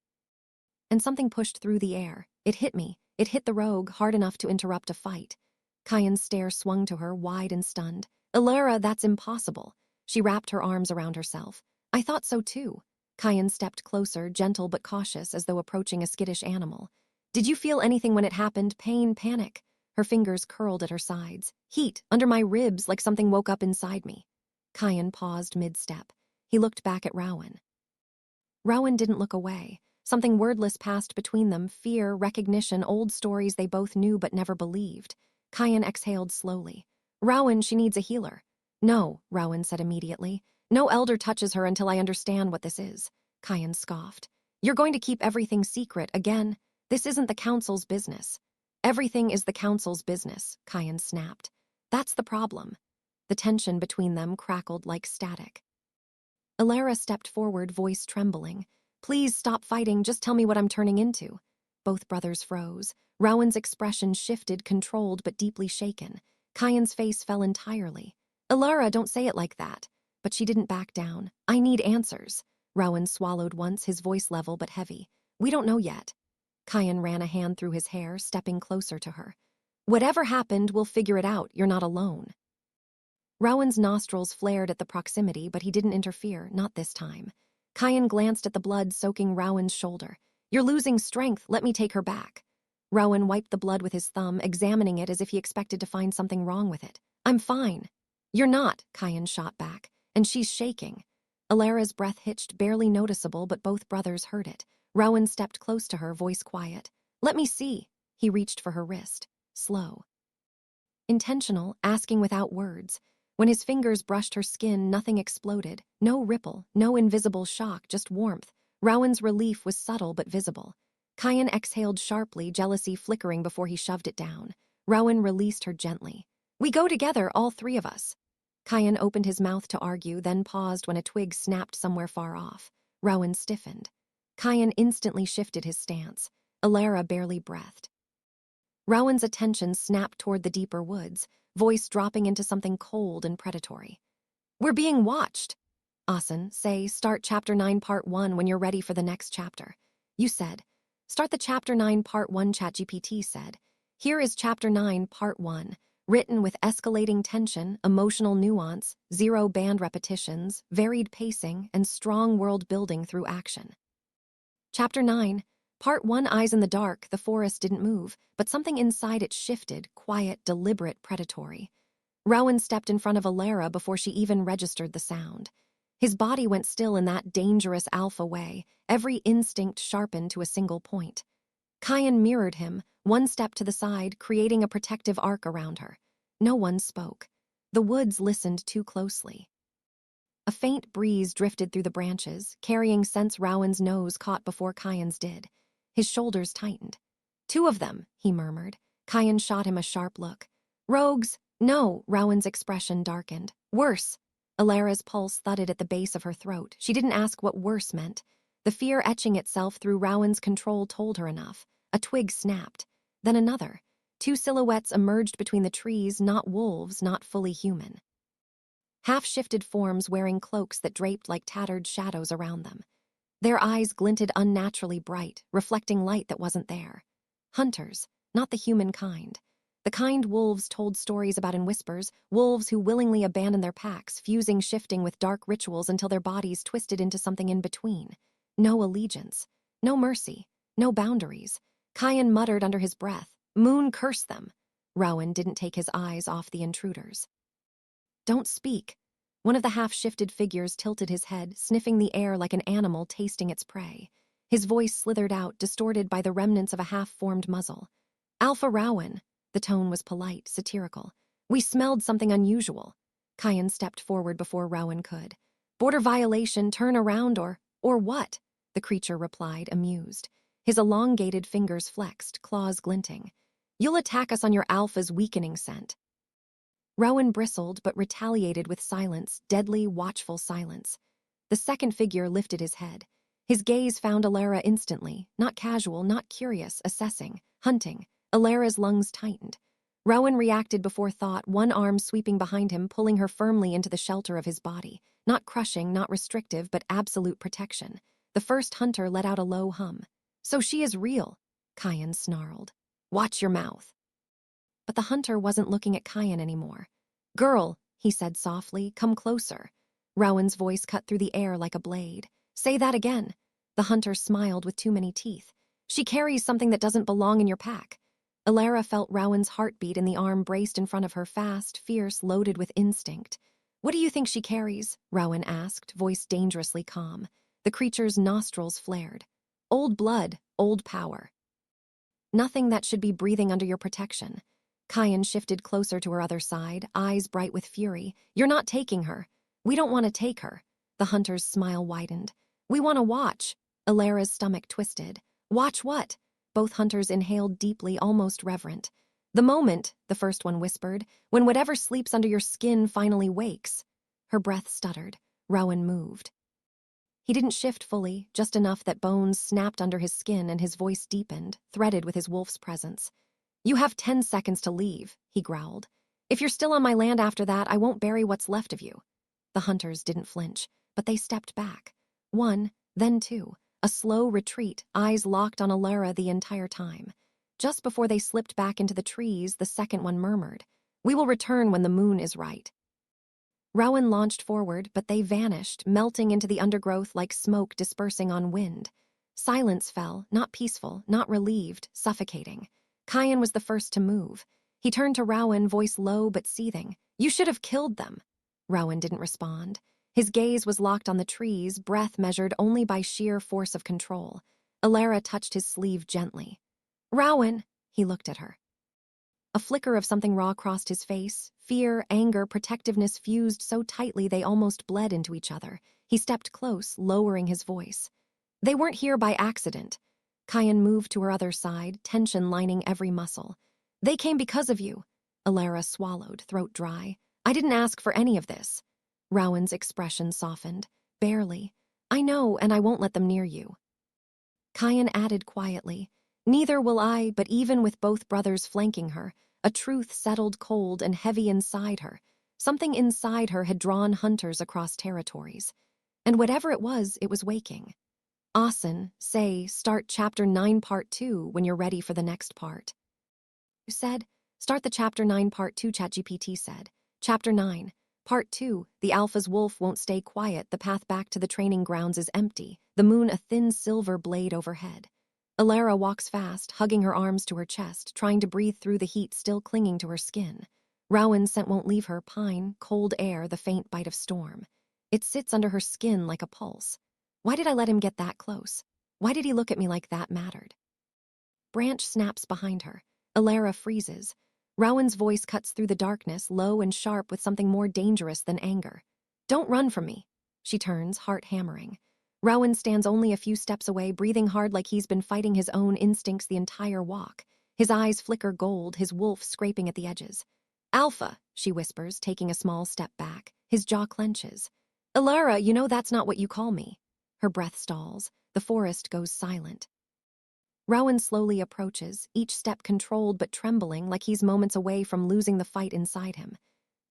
And something pushed through the air. It hit me. It hit the rogue hard enough to interrupt a fight." Kyan's stare swung to her, wide and stunned. "Alara, that's impossible." She wrapped her arms around herself. "I thought so too." Kyan stepped closer, gentle but cautious, as though approaching a skittish animal. "Did you feel anything when it happened? Pain, panic?" Her fingers curled at her sides. "Heat, under my ribs, like something woke up inside me." Kyan paused mid-step. He looked back at Rowan. Rowan didn't look away. Something wordless passed between them, fear, recognition, old stories they both knew but never believed. Kyan exhaled slowly. "Rowan, she needs a healer." "No," Rowan said immediately. "No elder touches her until I understand what this is." Kyan scoffed. "You're going to keep everything secret again? This isn't the council's business." "Everything is the council's business," Kyan snapped. "That's the problem." The tension between them crackled like static. Alara stepped forward, voice trembling. "Please stop fighting, just tell me what I'm turning into." Both brothers froze. Rowan's expression shifted, controlled but deeply shaken. Kyan's face fell entirely. "Alara, don't say it like that." But she didn't back down. "I need answers." Rowan swallowed once, his voice level but heavy. "We don't know yet." Kyan ran a hand through his hair, stepping closer to her. "Whatever happened, we'll figure it out. You're not alone." Rowan's nostrils flared at the proximity, but he didn't interfere, not this time. Kyan glanced at the blood soaking Rowan's shoulder. "You're losing strength, let me take her back." Rowan wiped the blood with his thumb, examining it as if he expected to find something wrong with it. "I'm fine." "You're not," Kyan shot back. "And she's shaking." Alara's breath hitched, barely noticeable, but both brothers heard it. Rowan stepped close to her, voice quiet. "Let me see." He reached for her wrist. Slow. Intentional, asking without words. When his fingers brushed her skin, nothing exploded. No ripple, no invisible shock, just warmth. Rowan's relief was subtle but visible. Kyan exhaled sharply, jealousy flickering before he shoved it down. Rowan released her gently. "We go together, all 3 of us." Kyan opened his mouth to argue, then paused when a twig snapped somewhere far off. Rowan stiffened. Kyan instantly shifted his stance. Alara barely breathed. Rowan's attention snapped toward the deeper woods, voice dropping into something cold and predatory. "We're being watched." "Asen, say, start Chapter 9 Part 1 when you're ready for the next chapter." "You said." "Start the Chapter 9 Part 1," ChatGPT said. "Here is Chapter 9 Part 1, written with escalating tension, emotional nuance, 0 band repetitions, varied pacing, and strong world building through action." Chapter 9. Part 1. Eyes in the dark. The forest didn't move, but something inside it shifted, quiet, deliberate, predatory. Rowan stepped in front of Alara before she even registered the sound. His body went still in that dangerous alpha way, every instinct sharpened to a single point. Kyan mirrored him, one step to the side, creating a protective arc around her. No one spoke. The woods listened too closely. A faint breeze drifted through the branches, carrying scents Rowan's nose caught before Kyan's did. His shoulders tightened. 2 of them, he murmured. Kyan shot him a sharp look. Rogues? No, Rowan's expression darkened. Worse. Alara's pulse thudded at the base of her throat. She didn't ask what worse meant. The fear etching itself through Rowan's control told her enough. A twig snapped. Then another. 2 silhouettes emerged between the trees, not wolves, not fully human. Half-shifted forms wearing cloaks that draped like tattered shadows around them. Their eyes glinted unnaturally bright, reflecting light that wasn't there. Hunters, not the human kind. The kind wolves told stories about in whispers, wolves who willingly abandoned their packs, fusing shifting with dark rituals until their bodies twisted into something in between. No allegiance, no mercy, no boundaries. Kyan muttered under his breath, Moon cursed them. Rowan didn't take his eyes off the intruders. Don't speak. One of the half-shifted figures tilted his head, sniffing the air like an animal tasting its prey. His voice slithered out, distorted by the remnants of a half-formed muzzle. Alpha Rowan. The tone was polite, satirical. We smelled something unusual. Kyan stepped forward before Rowan could. Border violation, turn around or what? The creature replied, amused. His elongated fingers flexed, claws glinting. You'll attack us on your alpha's weakening scent. Rowan bristled but retaliated with silence, deadly, watchful silence. The second figure lifted his head. His gaze found Alara instantly, not casual, not curious, assessing, hunting. Alara's lungs tightened. Rowan reacted before thought, one arm sweeping behind him, pulling her firmly into the shelter of his body. Not crushing, not restrictive, but absolute protection. The first hunter let out a low hum. So she is real, Kyan snarled. Watch your mouth. But the hunter wasn't looking at Kyan anymore. Girl, he said softly, come closer. Rowan's voice cut through the air like a blade. Say that again. The hunter smiled with too many teeth. She carries something that doesn't belong in your pack. Alara felt Rowan's heartbeat in the arm braced in front of her, fast, fierce, loaded with instinct. What do you think she carries? Rowan asked, voice dangerously calm. The creature's nostrils flared. Old blood, old power. Nothing that should be breathing under your protection. Kyan shifted closer to her other side, eyes bright with fury. You're not taking her. We don't want to take her. The hunter's smile widened. We want to watch. Alara's stomach twisted. Watch what? Both hunters inhaled deeply, almost reverent. The moment, the first one whispered, when whatever sleeps under your skin finally wakes. Her breath stuttered. Rowan moved. He didn't shift fully, just enough that bones snapped under his skin and his voice deepened, threaded with his wolf's presence. You have 10 seconds to leave, he growled. If you're still on my land after that, I won't bury what's left of you. The hunters didn't flinch, but they stepped back. 1, then 2, a slow retreat, eyes locked on Alara the entire time. Just before they slipped back into the trees, the second one murmured, We will return when the moon is right. Rowan launched forward, but they vanished, melting into the undergrowth like smoke dispersing on wind. Silence fell, not peaceful, not relieved, suffocating. Kyan was the first to move. He turned to Rowan, voice low but seething. You should have killed them. Rowan didn't respond. His gaze was locked on the trees, breath measured only by sheer force of control. Alara touched his sleeve gently. Rowan, he looked at her. A flicker of something raw crossed his face. Fear, anger, protectiveness fused so tightly they almost bled into each other. He stepped close, lowering his voice. They weren't here by accident. Kyan moved to her other side, tension lining every muscle. They came because of you. Alara swallowed, throat dry. I didn't ask for any of this. Rowan's expression softened. Barely. I know, and I won't let them near you. Kyan added quietly. Neither will I, but even with both brothers flanking her, a truth settled cold and heavy inside her. Something inside her had drawn hunters across territories. And whatever it was waking. Asen, say, start Chapter 9 Part 2 when you're ready for the next part. You said, start the Chapter 9 Part 2, ChatGPT said. Chapter 9, Part 2, the Alpha's wolf won't stay quiet, the path back to the training grounds is empty, the moon a thin silver blade overhead. Alara walks fast, hugging her arms to her chest, trying to breathe through the heat still clinging to her skin. Rowan's scent won't leave her, pine, cold air, the faint bite of storm. It sits under her skin like a pulse. Why did I let him get that close? Why did he look at me like that mattered? Branch snaps behind her. Alara freezes. Rowan's voice cuts through the darkness, low and sharp with something more dangerous than anger. Don't run from me. She turns, heart hammering. Rowan stands only a few steps away, breathing hard like he's been fighting his own instincts the entire walk. His eyes flicker gold, his wolf scraping at the edges. "Alpha," she whispers, taking a small step back. His jaw clenches. "Alara, you know that's not what you call me." Her breath stalls. The forest goes silent. Rowan slowly approaches, each step controlled but trembling, like he's moments away from losing the fight inside him.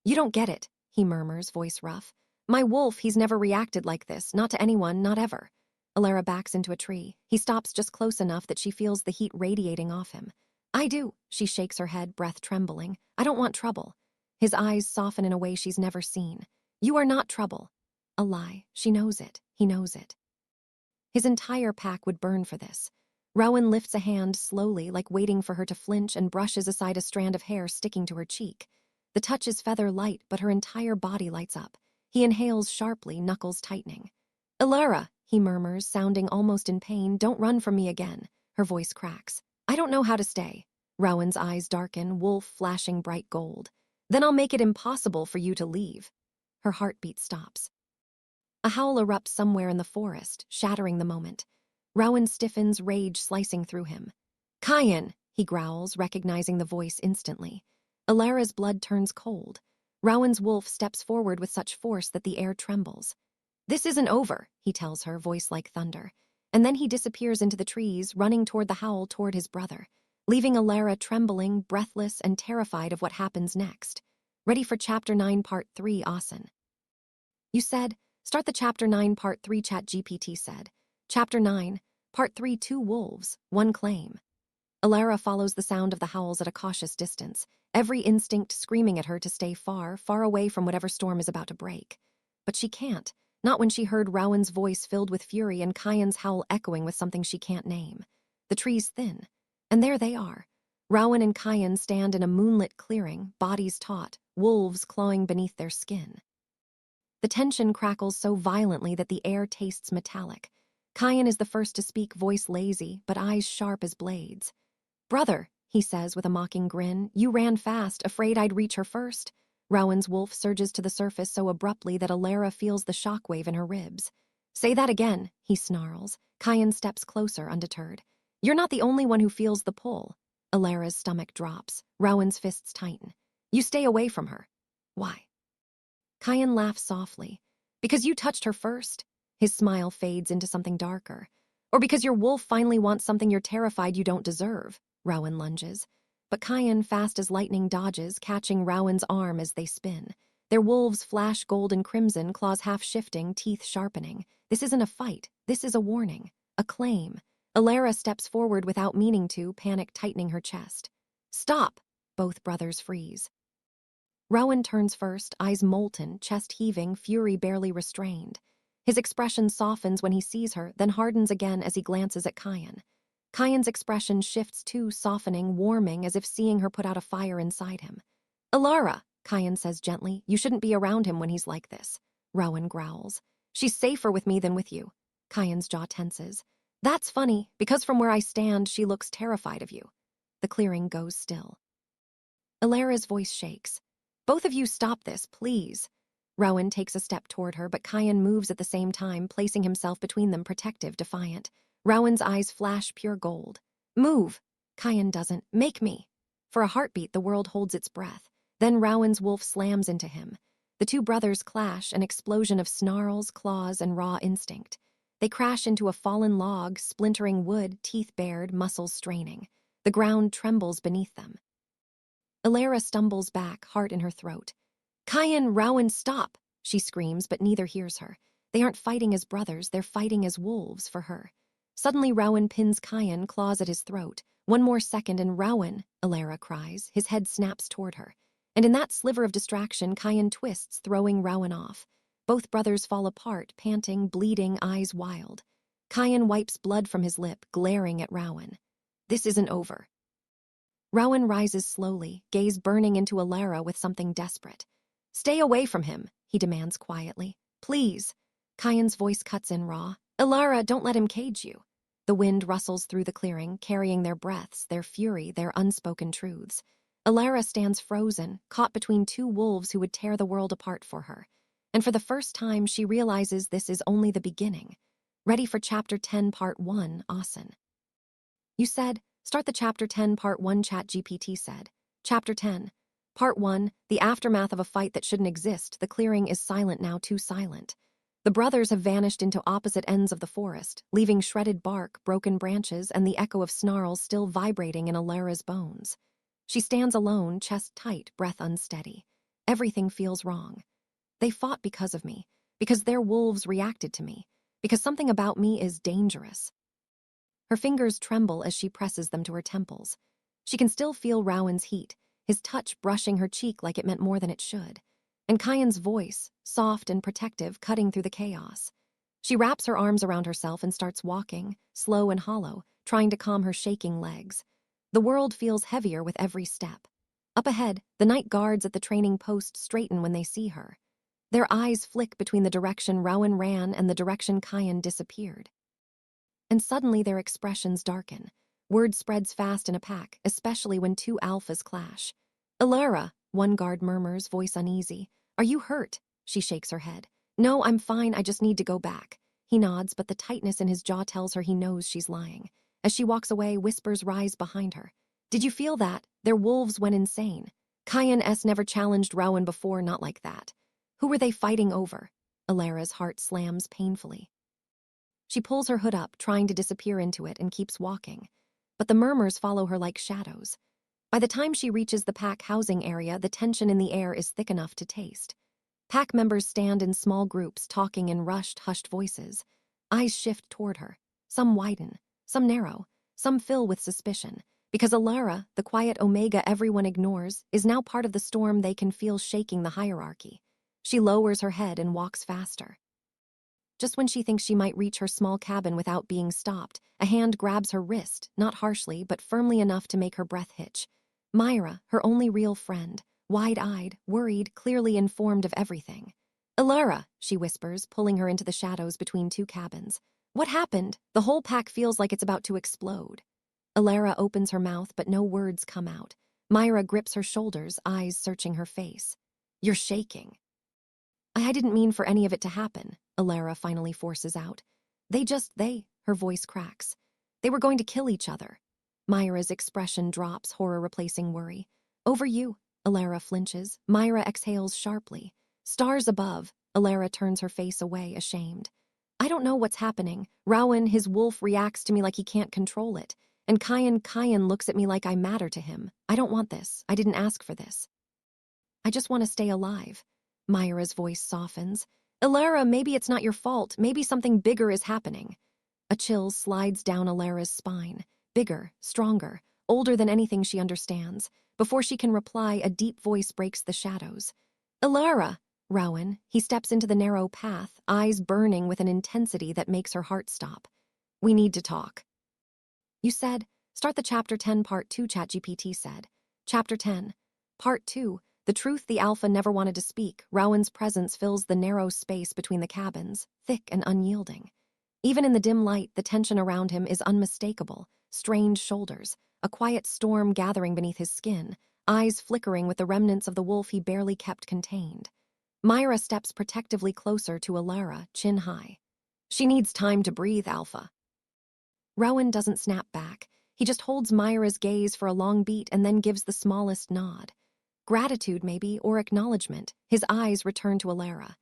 "You don't get it," he murmurs, voice rough. "My wolf, he's never reacted like this, not to anyone, not ever." Alara backs into a tree. He stops just close enough that she feels the heat radiating off him. "I do," she shakes her head, breath trembling. "I don't want trouble." His eyes soften in a way she's never seen. "You are not trouble." A lie. She knows it. He knows it. His entire pack would burn for this. Rowan lifts a hand slowly, like waiting for her to flinch, and brushes aside a strand of hair sticking to her cheek. The touch is feather light, but her entire body lights up. He inhales sharply, knuckles tightening. "Alara," he murmurs, sounding almost in pain. "Don't run from me again." Her voice cracks. "I don't know how to stay." Rowan's eyes darken, wolf flashing bright gold. "Then I'll make it impossible for you to leave." Her heartbeat stops. A howl erupts somewhere in the forest, shattering the moment. Rowan stiffens, rage slicing through him. "Kyan," he growls, recognizing the voice instantly. Alara's blood turns cold. Rowan's wolf steps forward with such force that the air trembles. "This isn't over," he tells her, voice like thunder. And then he disappears into the trees, running toward the howl toward his brother, leaving Alara trembling, breathless, and terrified of what happens next. Ready for Chapter 9, Part 3, Asen. "You said, start the Chapter 9, Part 3, ChatGPT said. Chapter 9, Part 3, 2 wolves, 1 claim." Alara follows the sound of the howls at a cautious distance, every instinct screaming at her to stay far, far away from whatever storm is about to break. But she can't, not when she heard Rowan's voice filled with fury and Kyan's howl echoing with something she can't name. The trees thin, and there they are. Rowan and Kyan stand in a moonlit clearing, bodies taut, wolves clawing beneath their skin. The tension crackles so violently that the air tastes metallic. Kyan is the first to speak, voice lazy, but eyes sharp as blades. "Brother," he says with a mocking grin, "you ran fast, afraid I'd reach her first." Rowan's wolf surges to the surface so abruptly that Alara feels the shockwave in her ribs. "Say that again," he snarls. Kyan steps closer, undeterred. "You're not the only one who feels the pull." Alara's stomach drops. Rowan's fists tighten. "You stay away from her." "Why?" Kyan laughs softly. "Because you touched her first." His smile fades into something darker. "Or because your wolf finally wants something you're terrified you don't deserve." Rowan lunges. But Kyan, fast as lightning, dodges, catching Rowan's arm as they spin. Their wolves flash gold and crimson, claws half shifting, teeth sharpening. This isn't a fight. This is a warning. A claim. Alara steps forward without meaning to, panic tightening her chest. "Stop!" Both brothers freeze. Rowan turns first, eyes molten, chest heaving, fury barely restrained. His expression softens when he sees her, then hardens again as he glances at Kyan. Kyan's expression shifts too, softening, warming, as if seeing her put out a fire inside him. "Alara," Kyan says gently, "you shouldn't be around him when he's like this." Rowan growls. "She's safer with me than with you." Kyan's jaw tenses. "That's funny, because from where I stand, she looks terrified of you." The clearing goes still. Alara's voice shakes. "Both of you stop this, please." Rowan takes a step toward her, but Kyan moves at the same time, placing himself between them, protective, defiant. Rowan's eyes flash pure gold. "Move." Kyan doesn't. "Make me." For a heartbeat, the world holds its breath. Then Rowan's wolf slams into him. The two brothers clash, an explosion of snarls, claws, and raw instinct. They crash into a fallen log, splintering wood, teeth bared, muscles straining. The ground trembles beneath them. Alara stumbles back, heart in her throat. "Kyan, Rowan, stop!" She screams, but neither hears her. They aren't fighting as brothers, they're fighting as wolves for her. Suddenly Rowan pins Kyan, claws at his throat. One more second and "Rowan," Alara cries. His head snaps toward her. And in that sliver of distraction, Kyan twists, throwing Rowan off. Both brothers fall apart, panting, bleeding, eyes wild. Kyan wipes blood from his lip, glaring at Rowan. "This isn't over." Rowan rises slowly, gaze burning into Alara with something desperate. "Stay away from him," he demands quietly. "Please." Kyan's voice cuts in raw. "Alara, don't let him cage you." The wind rustles through the clearing, carrying their breaths, their fury, their unspoken truths. Alara stands frozen, caught between two wolves who would tear the world apart for her. And for the first time, she realizes this is only the beginning. Ready for Chapter 10, Part 1, Asen. You said, start the Chapter 10, Part 1, ChatGPT said. Chapter 10. Part 1, the aftermath of a fight that shouldn't exist. The clearing is silent now, too silent. The brothers have vanished into opposite ends of the forest, leaving shredded bark, broken branches, and the echo of snarls still vibrating in Alara's bones. She stands alone, chest tight, breath unsteady. Everything feels wrong. They fought because of me, because their wolves reacted to me, because something about me is dangerous. Her fingers tremble as she presses them to her temples. She can still feel Rowan's heat, his touch brushing her cheek like it meant more than it should, and Kyan's voice, soft and protective, cutting through the chaos. She wraps her arms around herself and starts walking, slow and hollow, trying to calm her shaking legs. The world feels heavier with every step. Up ahead, the night guards at the training post straighten when they see her. Their eyes flick between the direction Rowan ran and the direction Kyan disappeared. And suddenly their expressions darken. Word spreads fast in a pack, especially when two alphas clash. "Alara," one guard murmurs, voice uneasy. "Are you hurt?" She shakes her head. "No, I'm fine, I just need to go back." He nods, but the tightness in his jaw tells her he knows she's lying. As she walks away, whispers rise behind her. "Did you feel that? Their wolves went insane. Kyan S. never challenged Rowan before, not like that. Who were they fighting over?" Alara's heart slams painfully. She pulls her hood up, trying to disappear into it, and keeps walking. But the murmurs follow her like shadows. By the time she reaches the pack housing area, the tension in the air is thick enough to taste. Pack members stand in small groups, talking in rushed, hushed voices. Eyes shift toward her. Some widen, some narrow, some fill with suspicion. Because Alara, the quiet omega everyone ignores, is now part of the storm they can feel shaking the hierarchy. She lowers her head and walks faster. Just when she thinks she might reach her small cabin without being stopped, a hand grabs her wrist, not harshly, but firmly enough to make her breath hitch. Myra, her only real friend, wide-eyed, worried, clearly informed of everything. "Alara," she whispers, pulling her into the shadows between two cabins. "What happened?" The whole pack feels like it's about to explode. Alara opens her mouth, but no words come out. Myra grips her shoulders, eyes searching her face. "You're shaking." "I didn't mean for any of it to happen," Alara finally forces out. They, her voice cracks. "They were going to kill each other." Myra's expression drops, horror replacing worry. "Over you," Alara flinches. Myra exhales sharply. Stars above, Alara turns her face away, ashamed. "I don't know what's happening. Rowan, his wolf, reacts to me like he can't control it. And Kyan looks at me like I matter to him. I don't want this. I didn't ask for this. I just want to stay alive." Myra's voice softens. "Alara, maybe it's not your fault. Maybe something bigger is happening." A chill slides down Alara's spine. Bigger, stronger, older than anything she understands. Before she can reply, a deep voice breaks the shadows. "Alara!" Rowan. He steps into the narrow path, eyes burning with an intensity that makes her heart stop. "We need to talk." "You said, start the Chapter 10 Part 2, ChatGPT said. Chapter 10. Part 2. The truth the Alpha never wanted to speak. Rowan's presence fills the narrow space between the cabins, thick and unyielding. Even in the dim light, the tension around him is unmistakable. Strained shoulders, a quiet storm gathering beneath his skin, eyes flickering with the remnants of the wolf he barely kept contained. Myra steps protectively closer to Alara, chin high. "She needs time to breathe, Alpha." Rowan doesn't snap back. He just holds Myra's gaze for a long beat and then gives the smallest nod. Gratitude, maybe, or acknowledgement. His eyes return to Alara.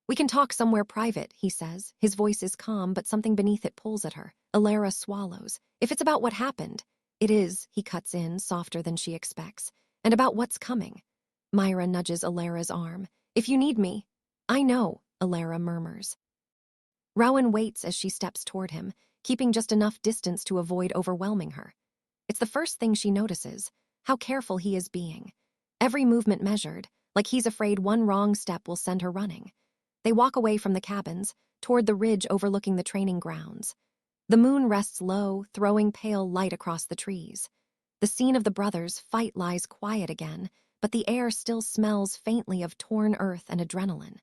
"We can talk somewhere private," he says. His voice is calm, but something beneath it pulls at her. Alara swallows. "If it's about what happened." "It is," he cuts in, softer than she expects. "And about what's coming." Myra nudges Alara's arm. "If you need me." "I know," Alara murmurs. Rowan waits as she steps toward him, keeping just enough distance to avoid overwhelming her. It's the first thing she notices, how careful he is being. Every movement measured, like he's afraid one wrong step will send her running. They walk away from the cabins, toward the ridge overlooking the training grounds. The moon rests low, throwing pale light across the trees. The scene of the brothers' fight lies quiet again, but the air still smells faintly of torn earth and adrenaline.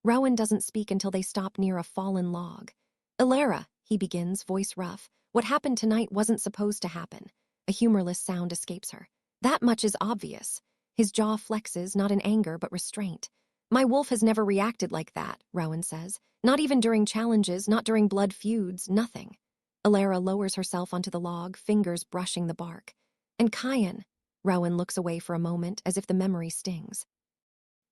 Rowan doesn't speak until they stop near a fallen log. "Alara," he begins, voice rough, "what happened tonight wasn't supposed to happen." A humorless sound escapes her. "That much is obvious." His jaw flexes, not in anger but restraint. My wolf has never reacted like that, Rowan says. Not even during challenges, not during blood feuds, nothing. Alara lowers herself onto the log, fingers brushing the bark. And Kyan. Rowan looks away for a moment, as if the memory stings.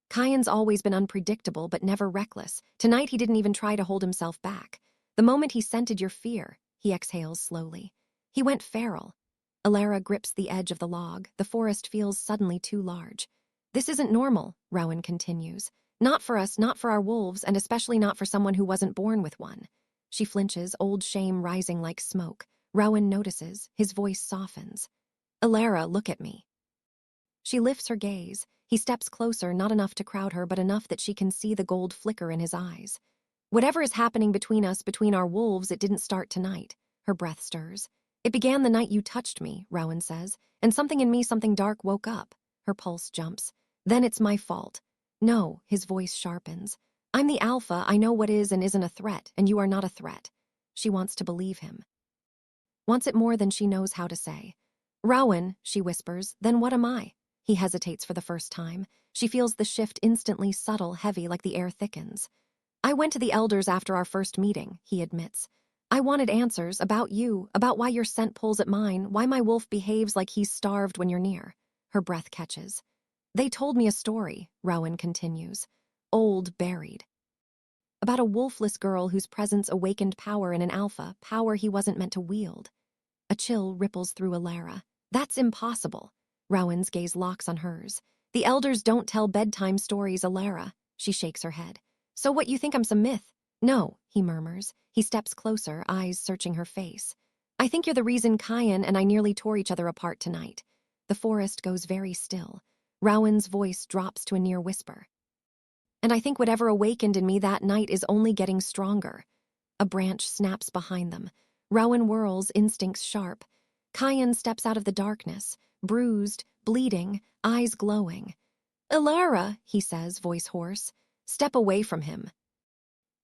Kyan's always been unpredictable, but never reckless. Tonight he didn't even try to hold himself back. The moment he scented your fear, he exhales slowly. He went feral. Alara grips the edge of the log. The forest feels suddenly too large. This isn't normal, Rowan continues. Not for us, not for our wolves, and especially not for someone who wasn't born with one. She flinches, old shame rising like smoke. Rowan notices. His voice softens. Alara, look at me. She lifts her gaze. He steps closer, not enough to crowd her, but enough that she can see the gold flicker in his eyes. Whatever is happening between us, between our wolves, it didn't start tonight. Her breath stirs. It began the night you touched me, Rowan says, and something in me, something dark, woke up. Her pulse jumps. Then it's my fault. No, his voice sharpens. I'm the alpha, I know what is and isn't a threat, and you are not a threat. She wants to believe him. Wants it more than she knows how to say. Rowan, she whispers, then what am I? He hesitates for the first time. She feels the shift instantly subtle, heavy, like the air thickens. I went to the elders after our first meeting, he admits. I wanted answers about you, about why your scent pulls at mine, why my wolf behaves like he's starved when you're near. Her breath catches. They told me a story, Rowan continues. Old, buried. About a wolfless girl whose presence awakened power in an alpha, power he wasn't meant to wield. A chill ripples through Alara. That's impossible. Rowan's gaze locks on hers. The elders don't tell bedtime stories, Alara. She shakes her head. So what, you think I'm some myth? No, he murmurs. He steps closer, eyes searching her face. I think you're the reason Kyan and I nearly tore each other apart tonight. The forest goes very still. Rowan's voice drops to a near whisper. And I think whatever awakened in me that night is only getting stronger. A branch snaps behind them. Rowan whirls, instincts sharp. Kyan steps out of the darkness, bruised, bleeding, eyes glowing. Alara, he says, voice hoarse. Step away from him.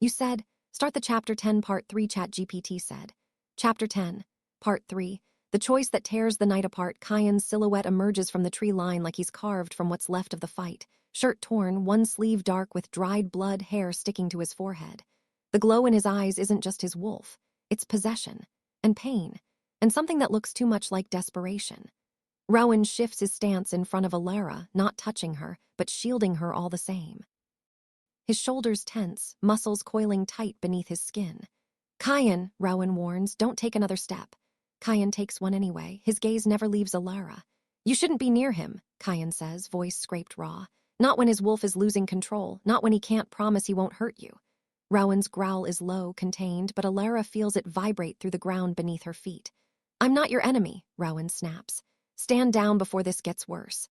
You said, start the Chapter 10, Part 3, ChatGPT said. Chapter 10, Part 3. The choice that tears the night apart. Kyan's silhouette emerges from the tree line like he's carved from what's left of the fight. Shirt torn, one sleeve dark with dried blood, hair sticking to his forehead. The glow in his eyes isn't just his wolf. It's possession, and pain, and something that looks too much like desperation. Rowan shifts his stance in front of Alara, not touching her, but shielding her all the same. His shoulders tense, muscles coiling tight beneath his skin. Kyan, Rowan warns, don't take another step. Kyan takes one anyway. His gaze never leaves Alara. You shouldn't be near him, Kyan says, voice scraped raw. Not when his wolf is losing control, not when he can't promise he won't hurt you. Rowan's growl is low, contained, but Alara feels it vibrate through the ground beneath her feet. I'm not your enemy, Rowan snaps. Stand down before this gets worse.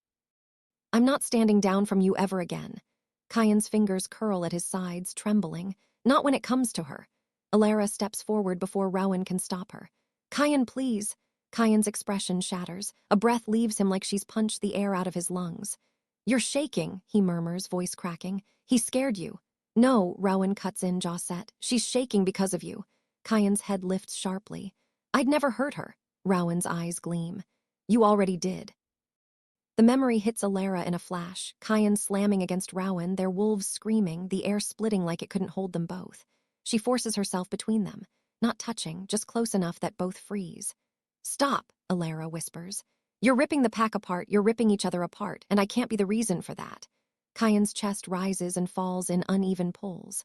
I'm not standing down from you ever again. Kyan's fingers curl at his sides, trembling. Not when it comes to her. Alara steps forward before Rowan can stop her. Kyan, please. Kyan's expression shatters. A breath leaves him like she's punched the air out of his lungs. You're shaking, he murmurs, voice cracking. He scared you. No, Rowan cuts in, jaw set. She's shaking because of you. Kyan's head lifts sharply. I'd never hurt her. Rowan's eyes gleam. You already did. The memory hits Alara in a flash. Kyan slamming against Rowan, their wolves screaming, the air splitting like it couldn't hold them both. She forces herself between them. Not touching, just close enough that both freeze. Stop, Alara whispers. You're ripping the pack apart, you're ripping each other apart, and I can't be the reason for that. Kyan's chest rises and falls in uneven pulls.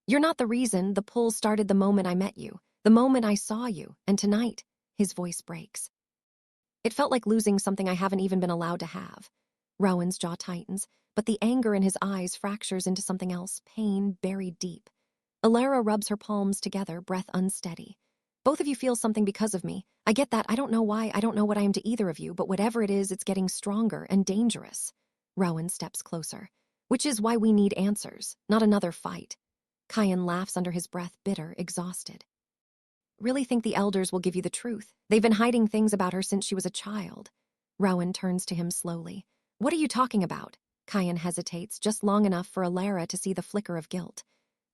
You're not the reason. The pull started the moment I met you, the moment I saw you, and tonight, his voice breaks. It felt like losing something I haven't even been allowed to have. Rowan's jaw tightens, but the anger in his eyes fractures into something else, pain buried deep. Alara rubs her palms together, breath unsteady. Both of you feel something because of me. I get that. I don't know why. I don't know what I am to either of you, but whatever it is, it's getting stronger and dangerous. Rowan steps closer. Which is why we need answers, not another fight. Kyan laughs under his breath, bitter, exhausted. Really think the elders will give you the truth? They've been hiding things about her since she was a child. Rowan turns to him slowly. What are you talking about? Kyan hesitates, just long enough for Alara to see the flicker of guilt.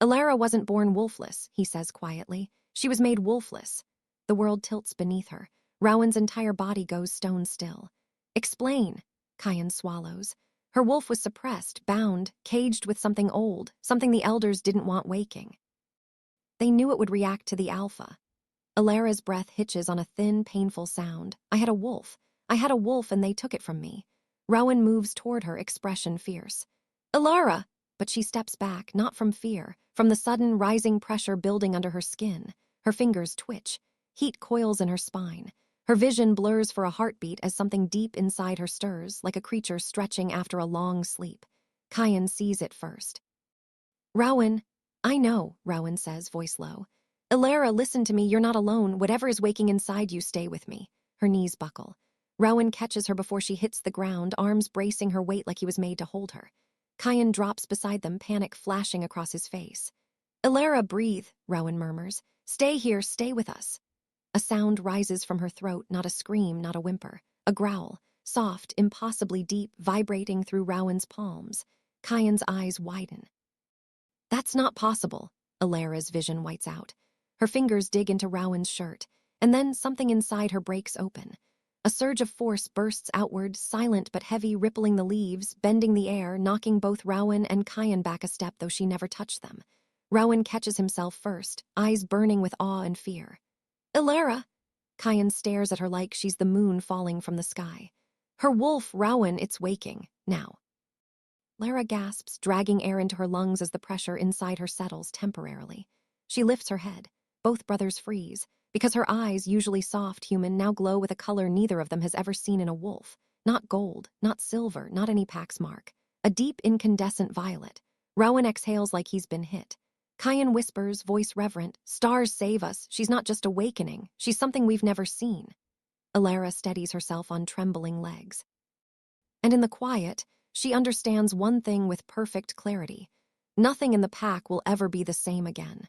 Alara wasn't born wolfless, he says quietly. She was made wolfless. The world tilts beneath her. Rowan's entire body goes stone still. Explain. Kyan swallows. Her wolf was suppressed, bound, caged with something old, something the elders didn't want waking. They knew it would react to the alpha. Alara's breath hitches on a thin, painful sound. I had a wolf. I had a wolf and they took it from me. Rowan moves toward her, expression fierce. Alara! But she steps back, not from fear, from the sudden rising pressure building under her skin. Her fingers twitch. Heat coils in her spine. Her vision blurs for a heartbeat as something deep inside her stirs, like a creature stretching after a long sleep. Kyan sees it first. Rowan. I know, Rowan says, voice low. Alara, listen to me, you're not alone. Whatever is waking inside you, stay with me. Her knees buckle. Rowan catches her before she hits the ground, arms bracing her weight like he was made to hold her. Kyan drops beside them, panic flashing across his face. Alara, breathe, Rowan murmurs. Stay here, stay with us. A sound rises from her throat, not a scream, not a whimper. A growl, soft, impossibly deep, vibrating through Rowan's palms. Kyan's eyes widen. That's not possible, Alara's vision whites out. Her fingers dig into Rowan's shirt, and then something inside her breaks open. A surge of force bursts outward, silent but heavy, rippling the leaves, bending the air, knocking both Rowan and Kyan back a step, though she never touched them. Rowan catches himself first, eyes burning with awe and fear. Alara! Kyan stares at her like she's the moon falling from the sky. Her wolf, Rowan, it's waking, now. Lara gasps, dragging air into her lungs as the pressure inside her settles temporarily. She lifts her head. Both brothers freeze, because her eyes, usually soft, human, now glow with a color neither of them has ever seen in a wolf. Not gold, not silver, not any Pax mark. A deep, incandescent violet. Rowan exhales like he's been hit. Kyan whispers, voice reverent, stars save us, she's not just awakening, she's something we've never seen. Alara steadies herself on trembling legs. And in the quiet, she understands one thing with perfect clarity. Nothing in the pack will ever be the same again.